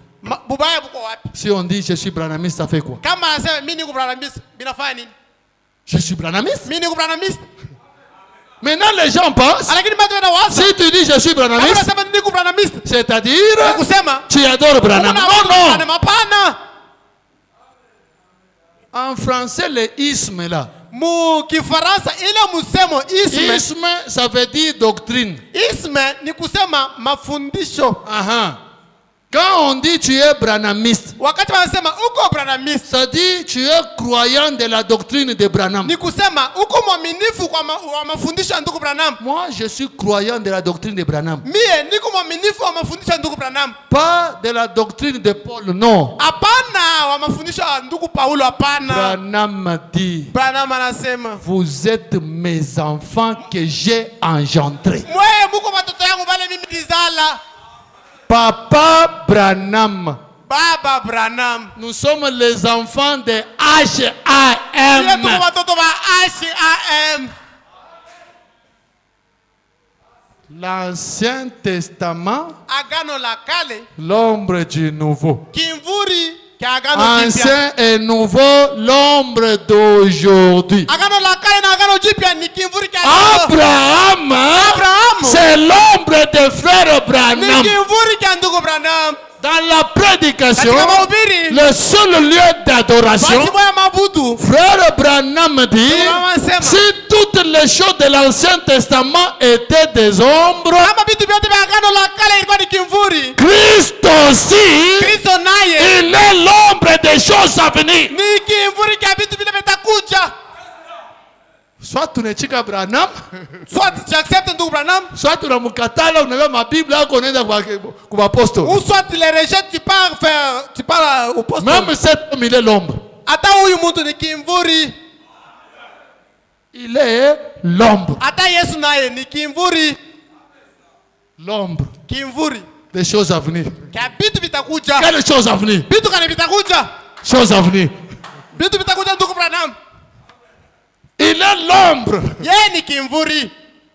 Si on dit je suis branhamiste, ça fait quoi? Je suis branhamiste. Maintenant les gens pensent, si tu dis je suis branhamiste, c'est-à-dire tu adores Branham. Non, non. En français, le isme là. Isme, ça veut dire doctrine. Quand on dit tu es branhamiste, ça dit tu es croyant de la doctrine de Branham. Moi je suis croyant de la doctrine de Branham. Pas de la doctrine de Paul, non. Branham dit, vous êtes mes enfants que j'ai engendrés. Papa Branham. Baba Branham. Nous sommes les enfants de H.A.M. L'Ancien Testament, l'ombre du Nouveau. Ancien et nouveau, l'ombre d'aujourd'hui. Abraham, c'est l'ombre de frère Branham. Dans la prédication, le seul lieu d'adoration, frère Branham dit, si toutes les choses de l'Ancien Testament étaient des ombres, Christ aussi, il est l'ombre des choses à venir. Soit tu n'es pas Branham, soit tu acceptes un Branham, soit tu n'as ma Bible là qu'on est dans l'apôtre. Ou soit tu les rejettes, tu pars au poste. Même cet homme, il est l'ombre. Il est l'ombre. L'ombre des choses à venir. Quelles choses à venir? Choses à venir. Il est l'ombre.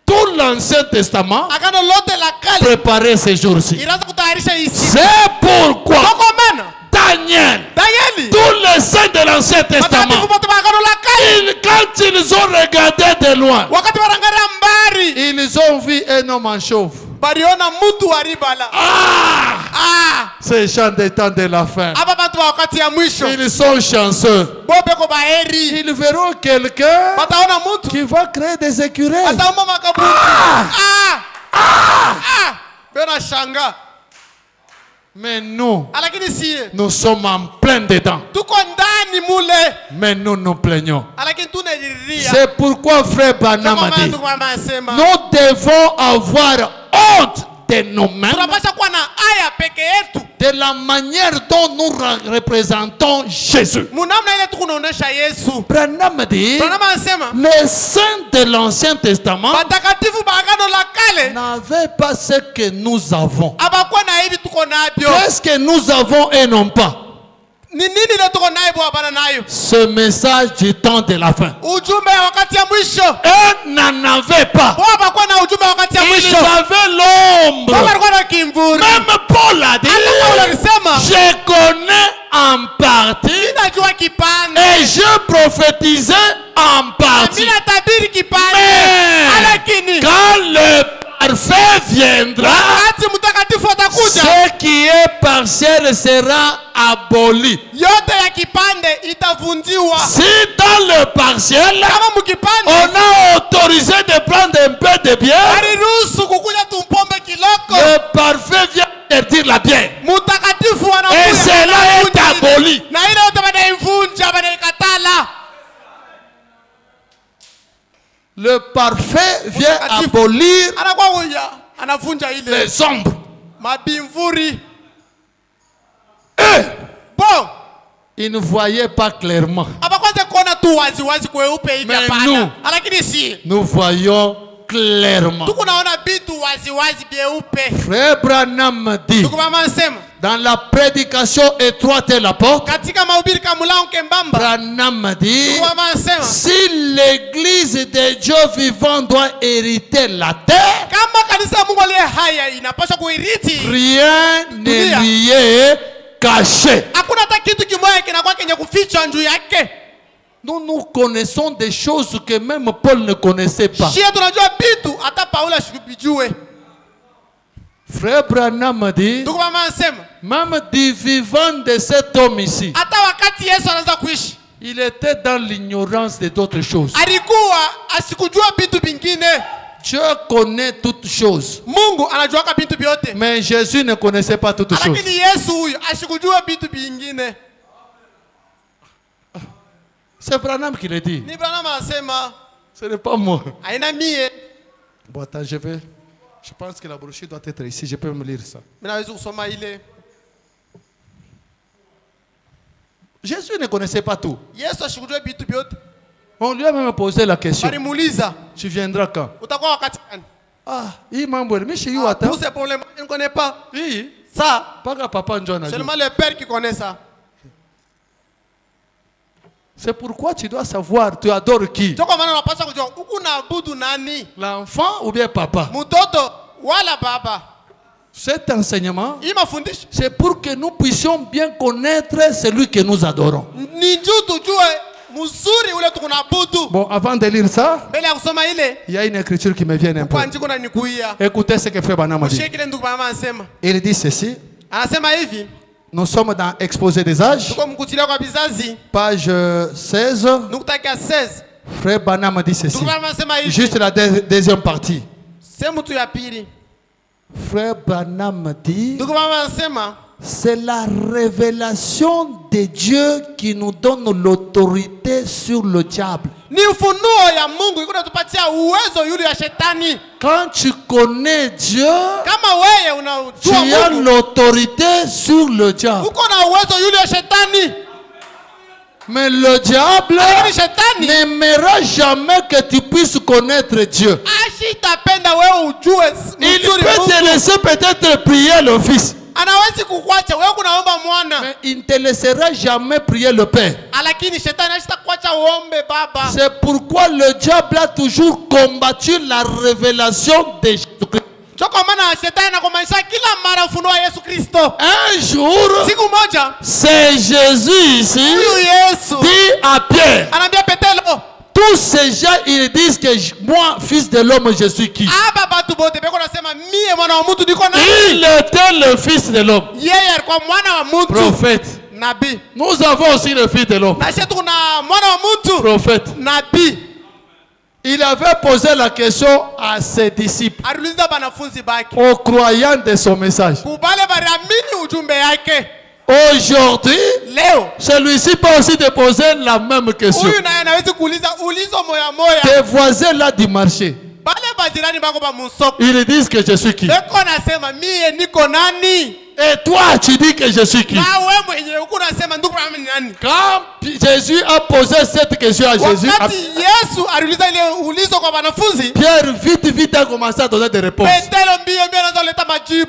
Tout l'Ancien Testament préparé ces jours-ci. C'est pourquoi Daniel, tous les saints de l'Ancien Testament, quand ils ont regardé de loin, ils ont vu un homme en chauve. Ces gens des temps de la fin, ils sont chanceux. Ils verront quelqu'un qui va créer des écureuils. Mais nous sommes en plein dedans. Mais nous nous plaignons. C'est pourquoi frère Branham a dit, nous devons avoir honte de nous-mêmes, de la manière dont nous représentons Jésus. Branham dit, les saints de l'Ancien Testament n'avaient pas ce que nous avons. Qu'est-ce que nous avons et non pas? Ce message du temps de la fin. Eux n'en avaient pas. Ils avaient l'ombre. Même Paul a dit, je connais en partie et je prophétisais en partie. Mais quand le parfait viendra, ce qui est partiel sera aboli. Si dans le partiel on a autorisé de prendre un peu de bière, le parfait vient interdire la bière et cela est aboli. Le parfait vient abolir les ombres. Ils ne voyaient pas clairement. Mais nous voyons clairement. Frère Branham dit, dans la prédication étroite et la porte, Branham dit, si l'église de Dieu vivant doit hériter la terre, rien n'est lié caché. Nous connaissons des choses que même Paul ne connaissait pas. Frère Branham dit, même du vivant de cet homme ici, il était dans l'ignorance de d'autres choses. Dieu connaît toutes choses. Mais Jésus ne connaissait pas toutes choses. C'est Branham qui l'a dit. Ce n'est pas moi. Bon, attends, je pense que la brochure doit être ici. Je peux me lire ça. Jésus ne connaissait pas tout. On lui a même posé la question. Tu viendras quand? Ah, il m'a dit, mais chez vous, attends. Tous ces problèmes, je ne connais pas. Oui. Ça, pas que papa John a dit. Seulement le père qui connaît ça. C'est pourquoi tu dois savoir, tu adores qui? L'enfant ou bien papa? Cet enseignement, c'est pour que nous puissions bien connaître celui que nous adorons. Bon, avant de lire ça, il y a une écriture qui me vient un peu. Écoutez ce que Frère Branham dit. Il dit ceci. Nous sommes dans Exposé des âges, page 16. Frère Branham dit ceci. Juste la deuxième partie. Frère Branham dit, c'est la révélation de Dieu qui nous donne l'autorité sur le diable. Quand tu connais Dieu, tu as l'autorité sur le diable. Mais le diable n'aimera jamais que tu puisses connaître Dieu. Il peut te laisser peut-être prier le Fils, mais il ne te laissera jamais prier le Père. C'est pourquoi le diable a toujours combattu la révélation de Jésus-Christ. Un jour, c'est Jésus ici dit à Pierre, tous ces gens, ils disent que moi, fils de l'homme, je suis qui? Il était le fils de l'homme. Prophète. Nous avons aussi le fils de l'homme. Prophète. Il avait posé la question à ses disciples, aux croyants de son message. Aujourd'hui, celui-ci peut aussi te poser la même question. Tes voisins là du marché, ils disent que je suis qui? Et toi, tu dis que je suis qui? Quand Jésus a posé cette question à Jésus, Pierre vite a commencé à donner des réponses.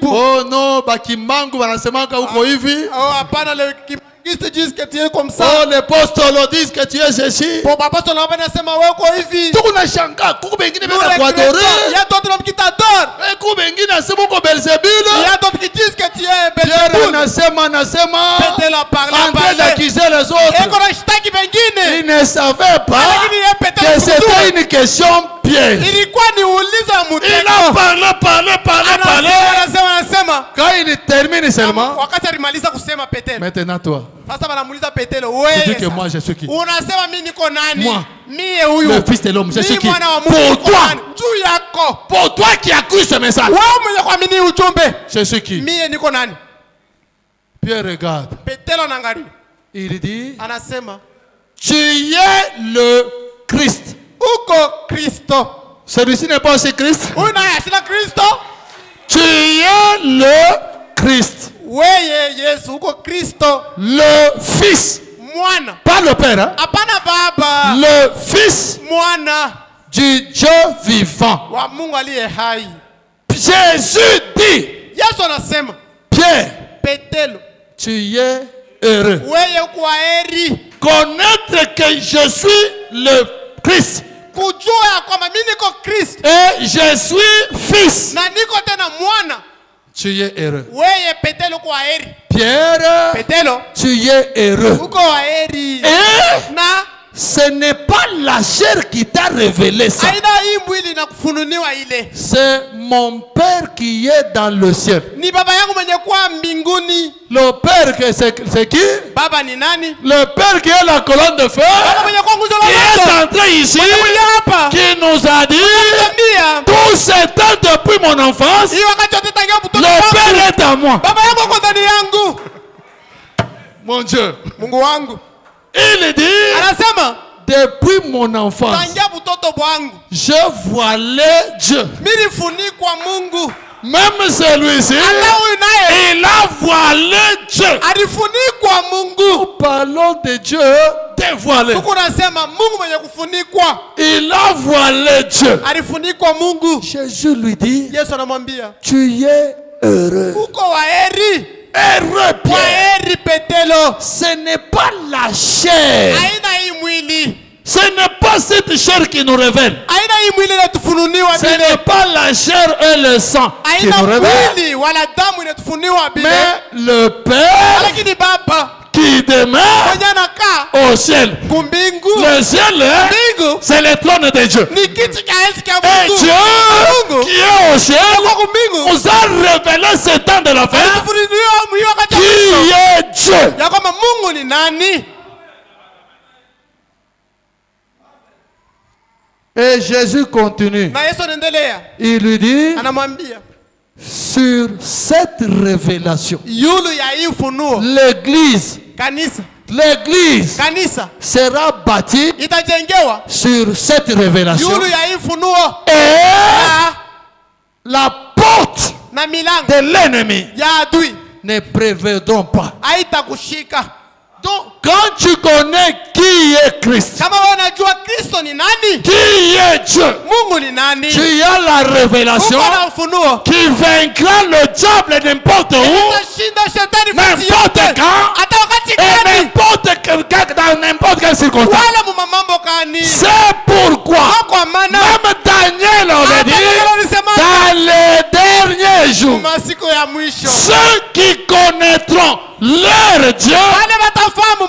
Oh non, bakimangu wanasemanga uko hivi. Ils disent que tu es comme ça. Oh, les apôtres disent que tu es ceci. Pour papa, ton homme n'a pas il y a d'autres hommes qui t'adorent. Il y a d'autres qui disent que tu es Belzéboul. En train d'accuser les autres. Ils ne savaient pas que c'était une question piège. Il a parlé. Quand il termine seulement, maintenant toi, tu dis que moi je suis qui? Moi, le fils de l'homme, je suis qui? Pour toi qui as cru ce message, je suis qui? Pierre regarde. Il dit, tu es le Christ. Celui-ci n'est pas aussi Christ. Tu es le Christ. Le Fils. Pas le Père. Hein? Le Fils du Dieu vivant. Jésus dit, Pierre, tu es heureux. Connaître que je suis le Christ. Et je suis fils. Tu es heureux. Pierre, tu es heureux. Et ce n'est pas la chair qui t'a révélé ça. C'est mon Père qui est dans le ciel. Le Père, c'est qui? Le Père qui est la colonne de feu, qui est entré ici, qui nous a dit, tout ce temps depuis mon enfance, le Père est à moi. Mon Dieu. Il dit, depuis mon enfance, je voilais Dieu. Même celui-ci, il a voilé Dieu. Nous parlons de Dieu dévoilé. Il a voilé Dieu. Jésus lui dit, tu es heureux. Heureux Pierre. Ce n'est pas la chair. Ce n'est pas cette chair qui nous révèle. Ce n'est pas la chair et le sang qui nous révèle. Mais le Père qui demeure au ciel. Le ciel, c'est le trône de Dieu. Et Dieu qui est au ciel nous a révélé ce temps de la fin. Qui est Dieu? Et Jésus continue. Il lui dit, sur cette révélation, l'église sera bâtie sur cette révélation. Et la porte de l'ennemi ne prévaudront pas. Donc, quand tu connais qui est Christ, qui est Dieu, tu as la révélation qui vaincra le diable n'importe où, n'importe quand, et dans n'importe quelle circonstance. C'est pourquoi même Daniel avait dit, dans les derniers jours, ceux qui connaîtront leur Dieu,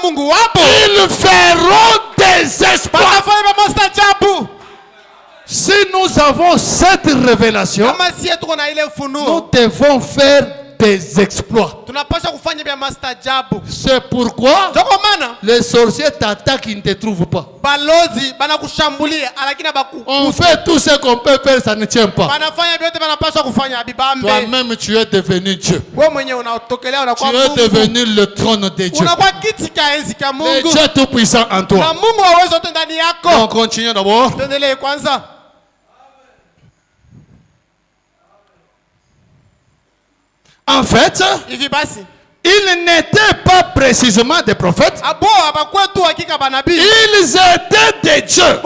ils feront des exploits. Si nous avons cette révélation, nous devons faire des exploits. C'est pourquoi les sorciers t'attaquent, ils ne te trouvent pas. On fait tout ce qu'on peut faire, ça ne tient pas. Toi-même, tu es devenu Dieu. Tu es devenu le trône de Dieu. Le Dieu tout-puissant en toi. On continue d'abord. En fait, ils n'étaient pas précisément des prophètes. Ils étaient des dieux.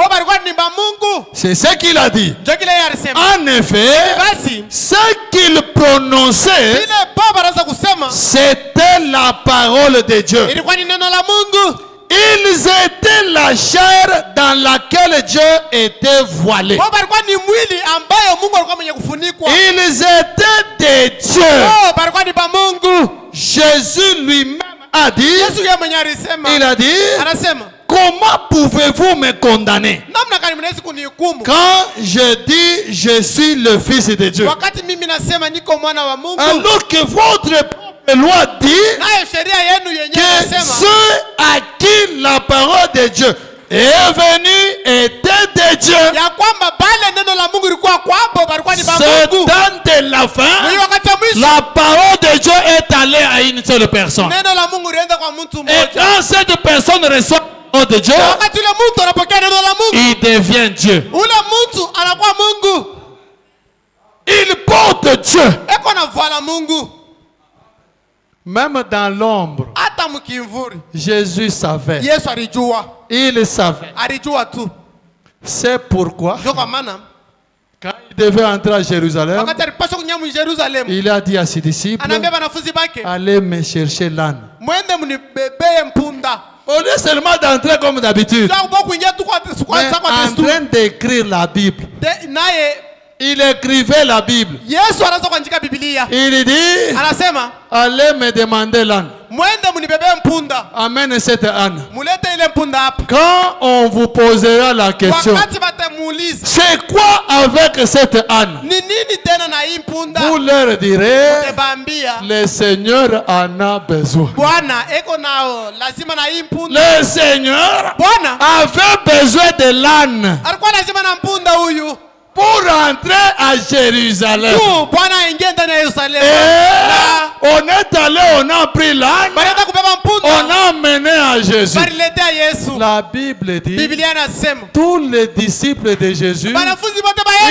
C'est ce qu'il a dit. En effet, ce qu'ils prononçaient, c'était la parole de Dieu. Ils étaient la chair dans laquelle Dieu était voilé. Ils étaient des dieux. Jésus lui-même a dit, il a dit, comment pouvez-vous me condamner quand je dis je suis le Fils de Dieu, alors que votre loi dit que ceux à qui la parole de Dieu est venue étaient des dieux. C'est dans de la fin, la parole de Dieu est allée à une seule personne. Et quand cette personne reçoit la parole de Dieu, il devient Dieu. Il porte Dieu. Même dans l'ombre, Jésus savait. Il savait. C'est pourquoi, quand il devait entrer à Jérusalem, il a dit à ses disciples, allez me chercher l'âne. Au lieu seulement d'entrer comme d'habitude, mais en train d'écrire la Bible. Il écrivait la Bible. Il dit, allez me demander l'âne. Amène cette âne. Quand on vous posera la question, c'est quoi avec cette âne? Vous leur direz, le Seigneur en a besoin. Le Seigneur avait besoin de l'âne pour rentrer à Jérusalem. Et on est allé, on a pris l'âne, on a emmené à Jésus. La Bible dit, tous les disciples de Jésus,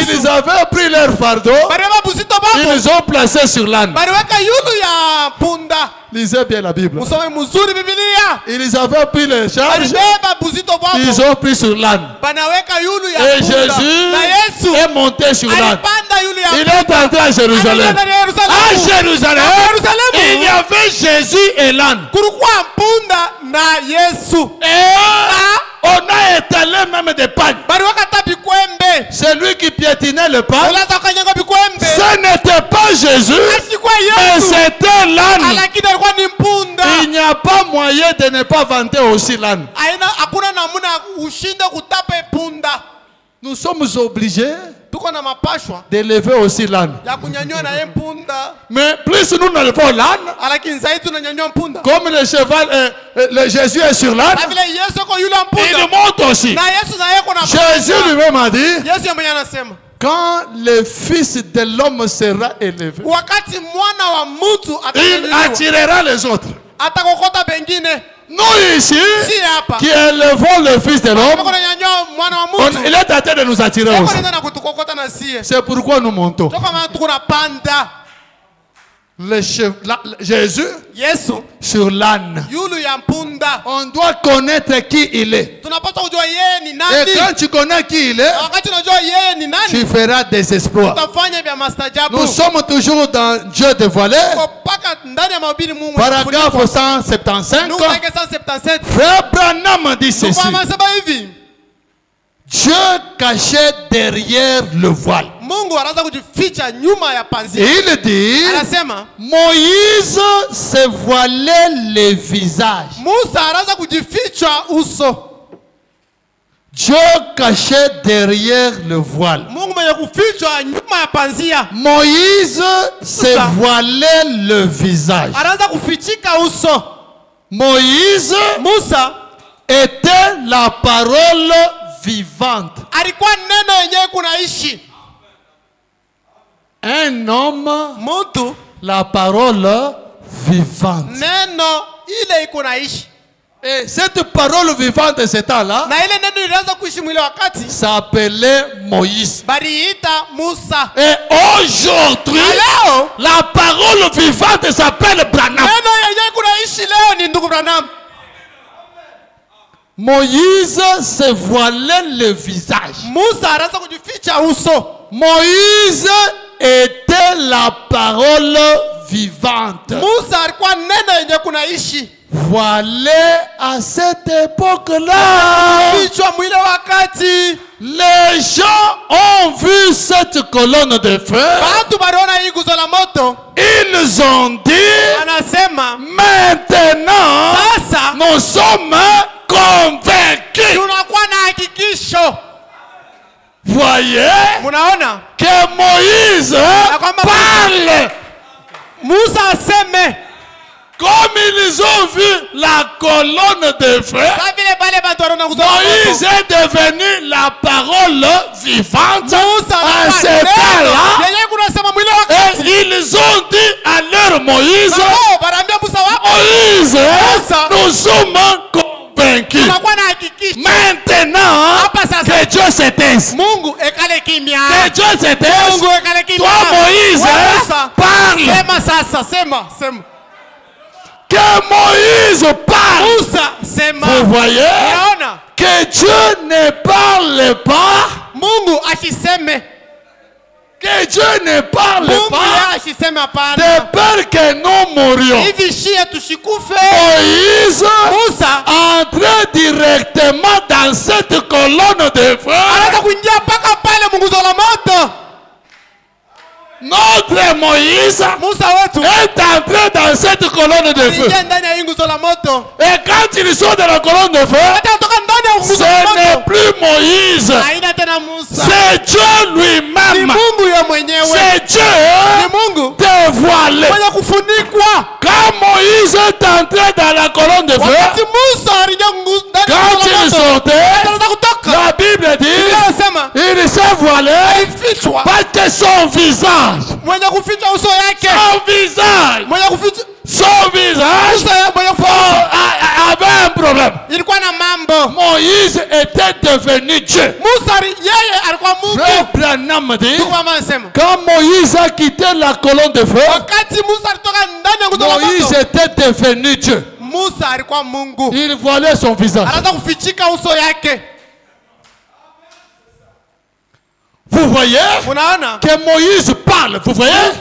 ils avaient pris leur fardeau, ils ont placé sur l'âne. Lisez bien la Bible. Ils avaient pris les charges, ils ont pris sur l'âne. Et Jésus est monté sur l'âne. Il est entré à Jérusalem. À Jérusalem, il y avait Jésus et l'âne. Et on a étalé même des pagnes. Celui qui piétinait le pain, ce n'était pas Jésus, mais c'était l'âne. Il n'y a pas moyen de ne pas vanter aussi l'âne. Nous sommes obligés d'élever aussi l'âne. Mais plus nous élevons l'âne, comme le cheval, Jésus est sur l'âne, il monte aussi. Jésus lui-même a dit, quand le Fils de l'homme sera élevé, il attirera les autres. Nous ici, qui élevons le Fils de l'homme, il est en train de nous attirer aussi. C'est pourquoi nous montons. Jésus sur l'âne. On doit connaître qui il est. Et quand tu connais qui il est, tu feras des exploits. Nous sommes toujours dans Dieu dévoilé. Paragraphe 175. Frère Branham dit ceci. Dieu cachait derrière le voile. Et il dit, Moïse se voilait le visage. Dieu cachait derrière le voile. Moïse se voilait le visage. Moïse était la parole vivante. Un homme, la parole vivante. Et cette parole vivante de ce temps-là s'appelait Moïse. Et aujourd'hui, la parole vivante s'appelle Branham. Moïse se voilait le visage. Moïse était la parole vivante. Voilé à cette époque-là, les gens ont vu cette colonne de feu. Ils ont dit, maintenant, nous sommes convaincus. Voyez que Moïse parle. Comme ils ont vu la colonne de feu, Moïse est devenu la parole vivante à ce temps-là. Et ils ont dit à leur Moïse, Moïse, nous sommes convaincus. Maintenant, que Dieu se taise. Que Dieu se taise. Toi, Moïse, parle. Que Moïse parle. Vous voyez que Dieu ne parle pas. Que Dieu ne parle pas de peur que nous mourions. Moïse entrait directement dans cette colonne de feu. Notre Moïse est entré dans cette colonne de feu. Et quand ils sont dans la colonne de feu, ce n'est plus Moïse. C'est Dieu lui-même. C'est Dieu dévoilé. Quand Moïse est entré dans la colonne de feu, quand il sortait, la Bible dit, il s'est voilé parce que son visage, son visage avait un problème. Moïse était devenu Dieu. Frère Branham dit, quand Moïse a quitté la colonne de feu, Moïse était devenu Dieu. Il voilait son visage. Vous voyez que Moïse parle. Vous voyez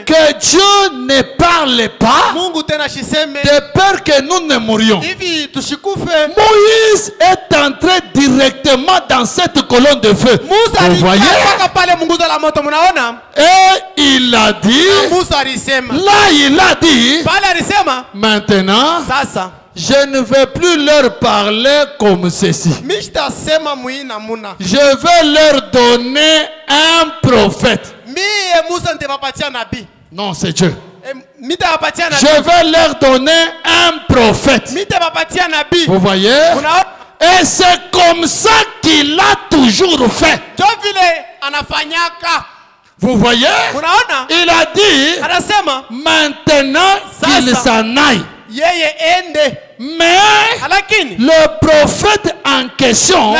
que Dieu ne parle pas de peur que nous ne mourions. Moïse est entré directement dans cette colonne de feu. Vous voyez? Et il a dit, là il a dit, maintenant, je ne vais plus leur parler comme ceci. Je vais leur donner un prophète. Non, c'est Dieu. Je vais leur donner un prophète. Vous voyez? Et c'est comme ça qu'il a toujours fait. Vous voyez? Il a dit, maintenant qu'il s'en aille. Mais le prophète en question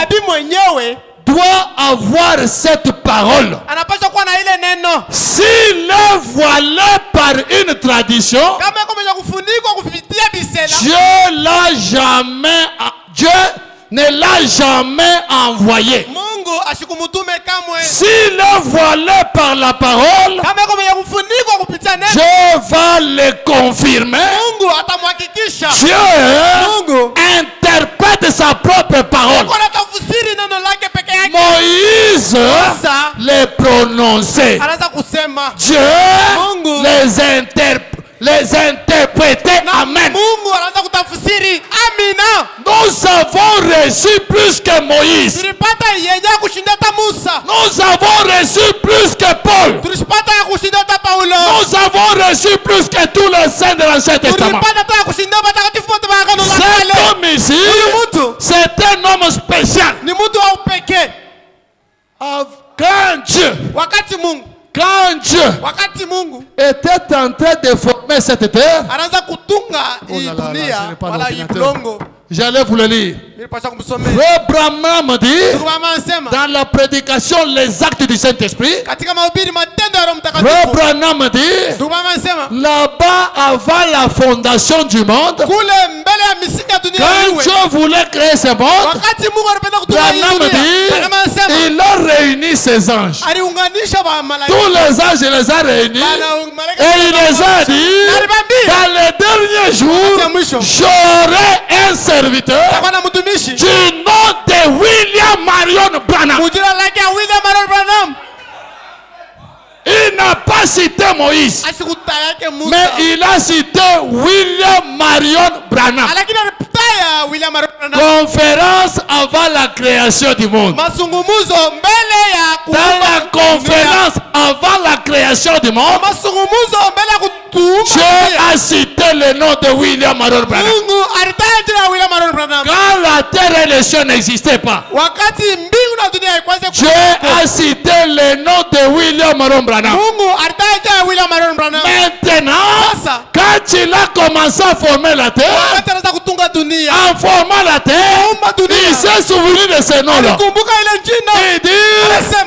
doit avoir cette parole. S'il est voilé par une tradition, Dieu ne l'a jamais envoyé. S'il est voilé par la parole, Dieu va le confirmer. Dieu interprète sa propre parole. Moïse les prononçait. Dieu les interprétait. Amen. Nous avons reçu plus que Moïse. Nous avons reçu plus que Paul. Nous avons reçu plus que tous les saints de l'Ancien Testament. Cet homme ici, c'est un homme spécial. Quand Dieu était en train de former cette terre, j'allais vous le lire. Frère Branham dit dans la prédication les actes du Saint-Esprit. Frère Branham dit là-bas avant la fondation du monde, quand Dieu voulait créer ce monde, Branham dit il a réuni ses anges. Tous les anges il les a réunis et il les a dit dans les derniers jours j'aurai un serviteur du nom de William Marion Branham. Il n'a pas cité Moïse, mais il a cité William Marion Branham. Conférence avant la création du monde. Dans la conférence avant la création du monde, Dieu a cité le nom de William Marion Branham. Quand la terre et les cieux n'existaient pas, Dieu a cité le nom de William Marion Branham. Maintenant, quand il a commencé à former la terre, en formant la terre, il s'est souvenu de ce nom-là. Il dit,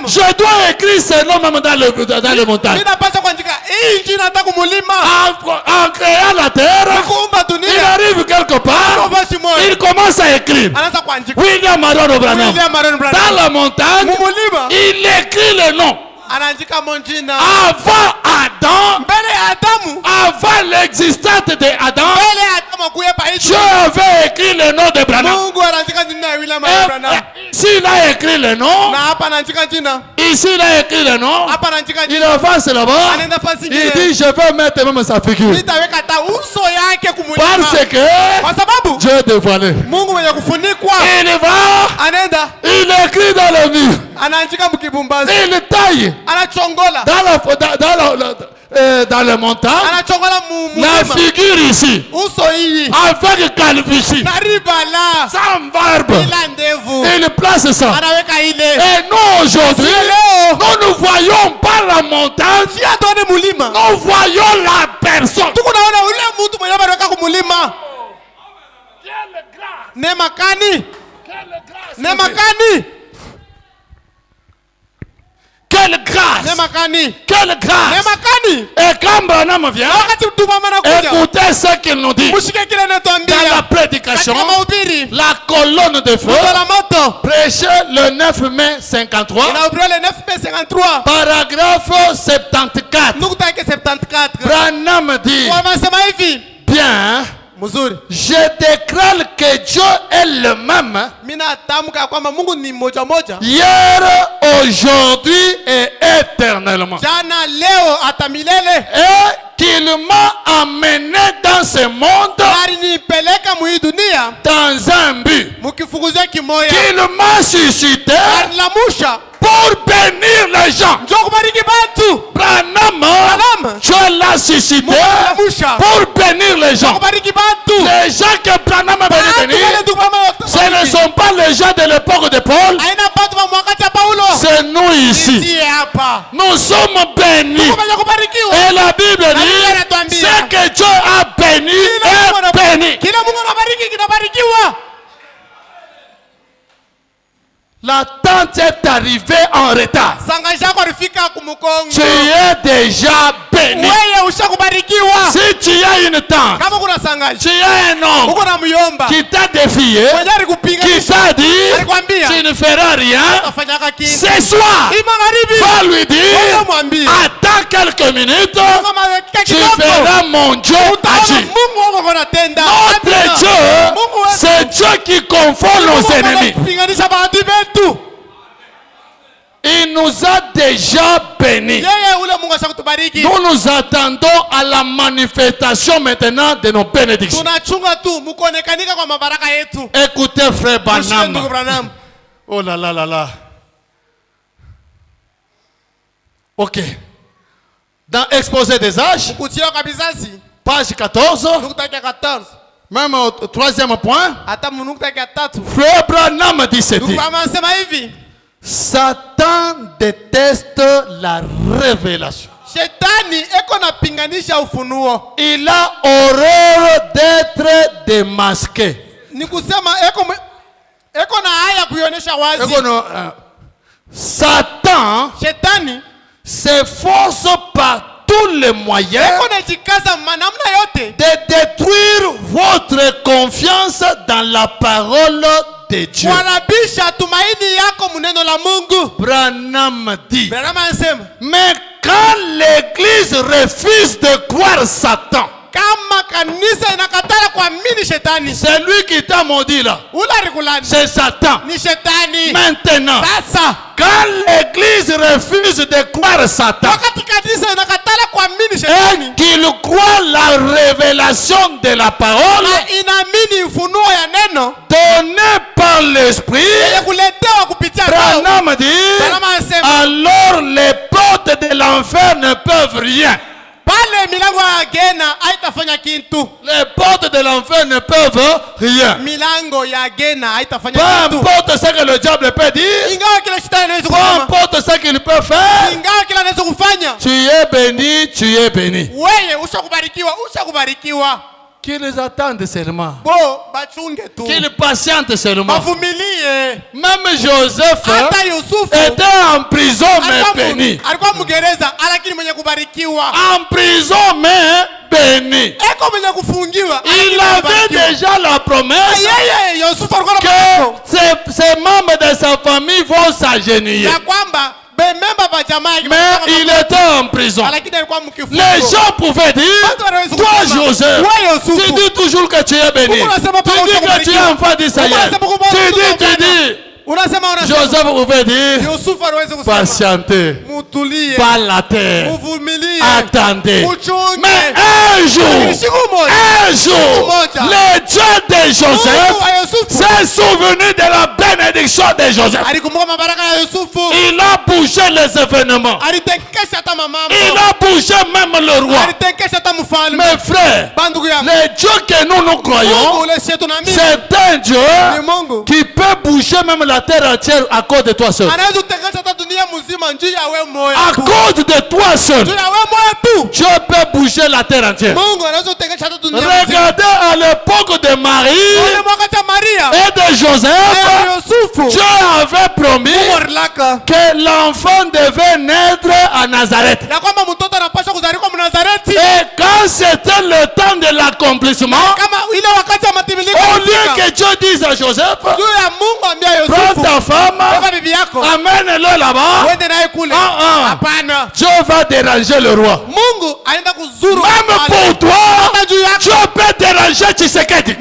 je dois écrire ce nom même dans le montagne. En créant la terre, il arrive quelque part, il commence à écrire William Marion Branham. Dans la montagne, il écrit le nom. Avant Adam, avant l'existence d'Adam, Dieu avait écrit le nom de Branham. S'il a écrit le nom, ici il a écrit le nom, il avance là-bas, il dit je vais mettre même sa figure. Parce que Dieu est dévoilé. Il va, il écrit dans le mur, il taille dans le montant la figure ici avec calvitie sans barbe, il place ça. Et nous aujourd'hui nous voyons pas la montagne, nous voyons la personne. Quelle grâce! Quelle grâce! Et quand Branham vient, écoutez ce qu'il nous dit. Dans la prédication, la colonne de feu, prêché le 9 mai 53, paragraphe 74. Branham dit, bien, je déclare que Dieu est le même hier, aujourd'hui et éternellement. Et qu'il m'a amené dans ce monde dans un but. Qu'il m'a suscité pour bénir les gens. Branham, Dieu l'a suscité pour bénir les gens. Les gens que Branham a béni, ce ne sont pas les gens de l'époque de Paul. C'est nous ici. Nous sommes bénis. Et la Bible dit, ce que Dieu a béni est béni. La tante est arrivée en retard. Tu es déjà béni. Si tu as une tante, tu as un homme qui t'a défié, qui t'a dit tu ne feras rien, ce soir, va lui dire attends quelques minutes, tu verras mon Dieu agir. Notre Dieu, c'est Dieu qui confond nos ennemis. Il nous a déjà bénis. Nous nous attendons à la manifestation maintenant de nos bénédictions. Écoutez, frère Branham. Oh là là là là. Ok. Dans Exposé des âges, page 14, même au troisième point, frère Branham dit ceci: Satan déteste la révélation. Il a horreur d'être démasqué. Satan s'efforce par tous les moyens de détruire votre confiance dans la parole de Dieu. Branham dit, mais quand l'Église refuse de croire Satan, c'est lui qui t'a maudit là. C'est Satan. Maintenant, quand l'Église refuse de croire Satan et qu'il croit la révélation de la parole donnée par l'Esprit, Branham dit, alors les portes de l'enfer ne peuvent rien. Les portes de l'enfer ne peuvent rien. Peu importe ce que le diable peut dire, peu importe ce qu'il peut faire, tu es béni, tu es béni. Qu'ils attendent seulement, qu'ils patientent seulement. Même Joseph était en prison mais béni. En prison mais béni. Il avait déjà la promesse que ses membres de sa famille vont s'agenouiller. Mais il était en prison. Les gens pouvaient dire, toi Joseph, tu dis toujours que tu es béni. Tu dis que tu es enfant d'Israël. Tu dis. Joseph pouvait dire, patientez, pas la terre, attendez. Mais un jour, le Dieu de Joseph s'est souvenu de la bénédiction de Joseph. Il a bougé les événements. Il a bougé même le roi. Mes frères, le Dieu que nous croyons, c'est un Dieu qui peut bouger même la terre entière à cause de toi seul. À cause de toi seul, Dieu peut bouger la terre entière. Regardez à l'époque de Marie et de Joseph, Dieu avait promis que l'enfant devait naître à Nazareth. Et quand c'était le temps de l'accomplissement, au lieu que Dieu dise à Joseph, prends ta femme, amène-le là-bas, Dieu va déranger le roi. Même pour toi, Dieu peut déranger Tshisekedi.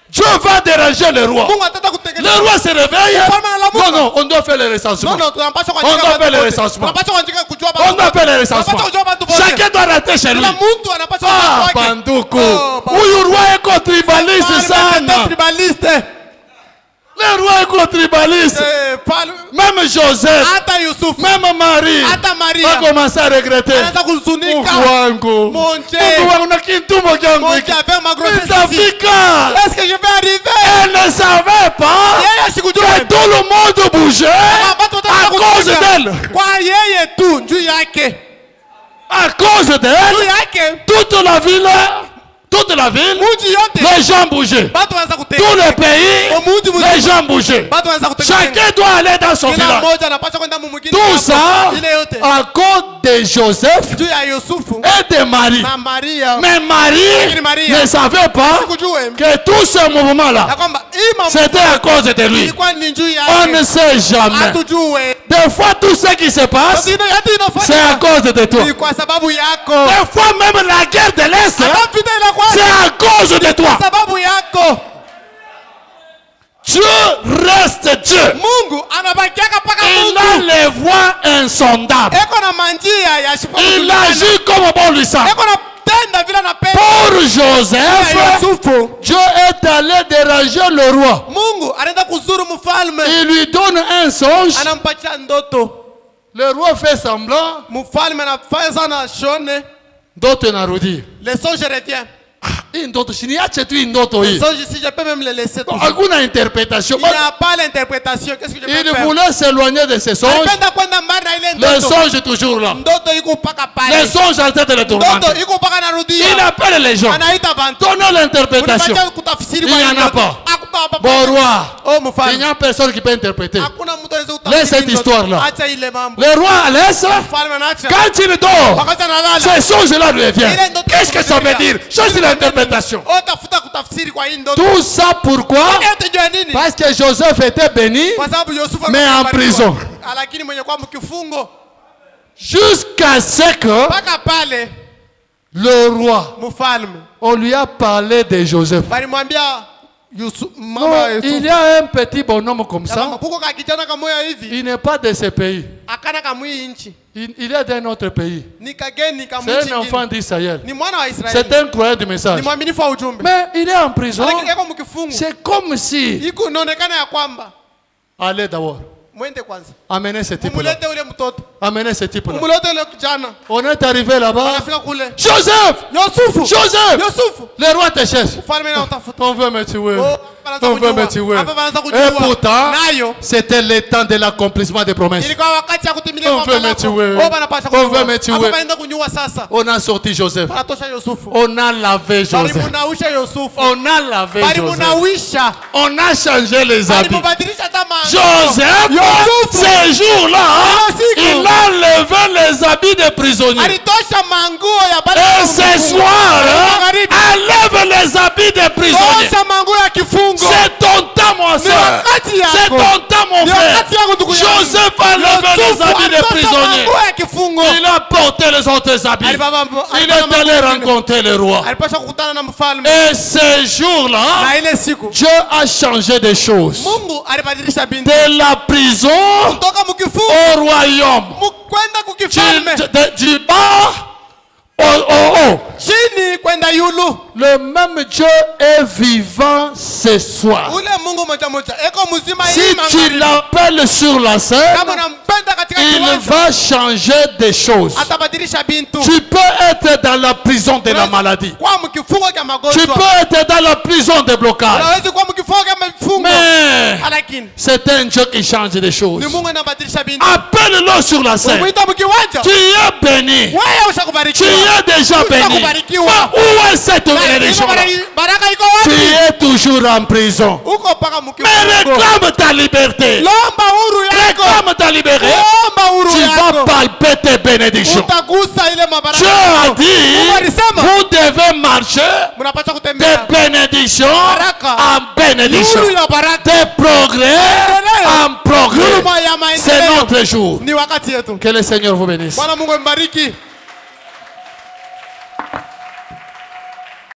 Dieu va déranger le roi. Le roi se réveille. Non, on doit faire le recensement. On doit faire le recensement. On doit faire le recensement. Chacun doit rentrer chez lui. Ah, Bandoukou. Où le roi est tribaliste, ça. Le roi est tribaliste. Même Joseph, même Marie va commencer à regretter. Est-ce que je vais arriver? Elle ne savait pas que tout le monde bougeait à cause d'elle. À cause d'elle, toute la ville, les gens bougeaient. Tout le pays, les gens bougeaient. Chacun doit aller dans son village. Tout ça à cause de Joseph et de Marie. Mais Marie ne savait pas que tout ce mouvement-là, c'était à cause de lui. On ne sait jamais. Des fois, tout ce qui se passe, c'est à cause de toi. Des fois, même la guerre de l'Est, c'est à cause de toi. Dieu reste Dieu. Il a les voies insondables. Il agit comme bon lui semble. Pour Joseph, Dieu est allé déranger le roi. Il lui donne un songe. Le roi fait semblant. D'autres n'arrondissent. Le songe revient. Si je peux même le laisser. Aucune interprétation. Il n'y a pas l'interprétation. Qu'est-ce que je peux faire? Il voulait s'éloigner de ses songes. Le songe est toujours là. Le songe en tête de le tourmenter. Il appelle les gens. Donnons l'interprétation. Il n'y en a pas. Bon roi, il n'y a personne qui peut interpréter. Laisse cette histoire-là. Le roi laisse. Quand il dort, ces songes-là lui viennent. Qu'est-ce que ça veut dire? Chose l'interprétation. Tout ça pourquoi? Parce que Joseph était béni, mais en prison. Jusqu'à ce que le roi, on lui a parlé de Joseph. Non, il y a un petit bonhomme comme ça. Il n'est pas de ce pays. Il est d'un autre pays. C'est un enfant d'Israël. C'est un croyant du message. Mais il est en prison. C'est comme si... Allez d'abord. Amenez ce type-là. Amenez ce type-là. On est arrivé là-bas. Joseph! Joseph! Le roi te cherche. On veut me tuer. On veut me tuer. Et pourtant, c'était le temps de l'accomplissement des promesses. On veut me tuer. On veut me tuer. On a sorti Joseph. On a lavé Joseph. On a lavé Joseph. On a changé les habits. Joseph, ces jours-là, il a levé les habits des prisonniers. Et ce soir, enlève les habits des prisonniers. C'est ton temps, mon soeur. C'est ton temps, mon frère. Joseph a levé les habits des prisonniers. Il a porté les autres habits. Il est allé rencontrer le roi. Et ce jour-là, Dieu a changé des choses. De la prison au royaume. Du bas au haut. Le même Dieu est vivant ce soir. Si tu l'appelles sur la scène, il va changer des choses. Tu peux être dans la prison de la maladie. Tu peux être dans la prison des blocages. Mais c'est un Dieu qui change des choses. Appelle-le sur la scène. Tu es béni. Tu es déjà béni. Où est cette bénédiction? Tu es toujours en prison. Mais réclame ta liberté. Réclame ta liberté. Tu vas palper tes bénédictions. Dieu a dit, vous devez marcher de bénédiction en bénédiction, de progrès en progrès. C'est notre jour. Que le Seigneur vous bénisse.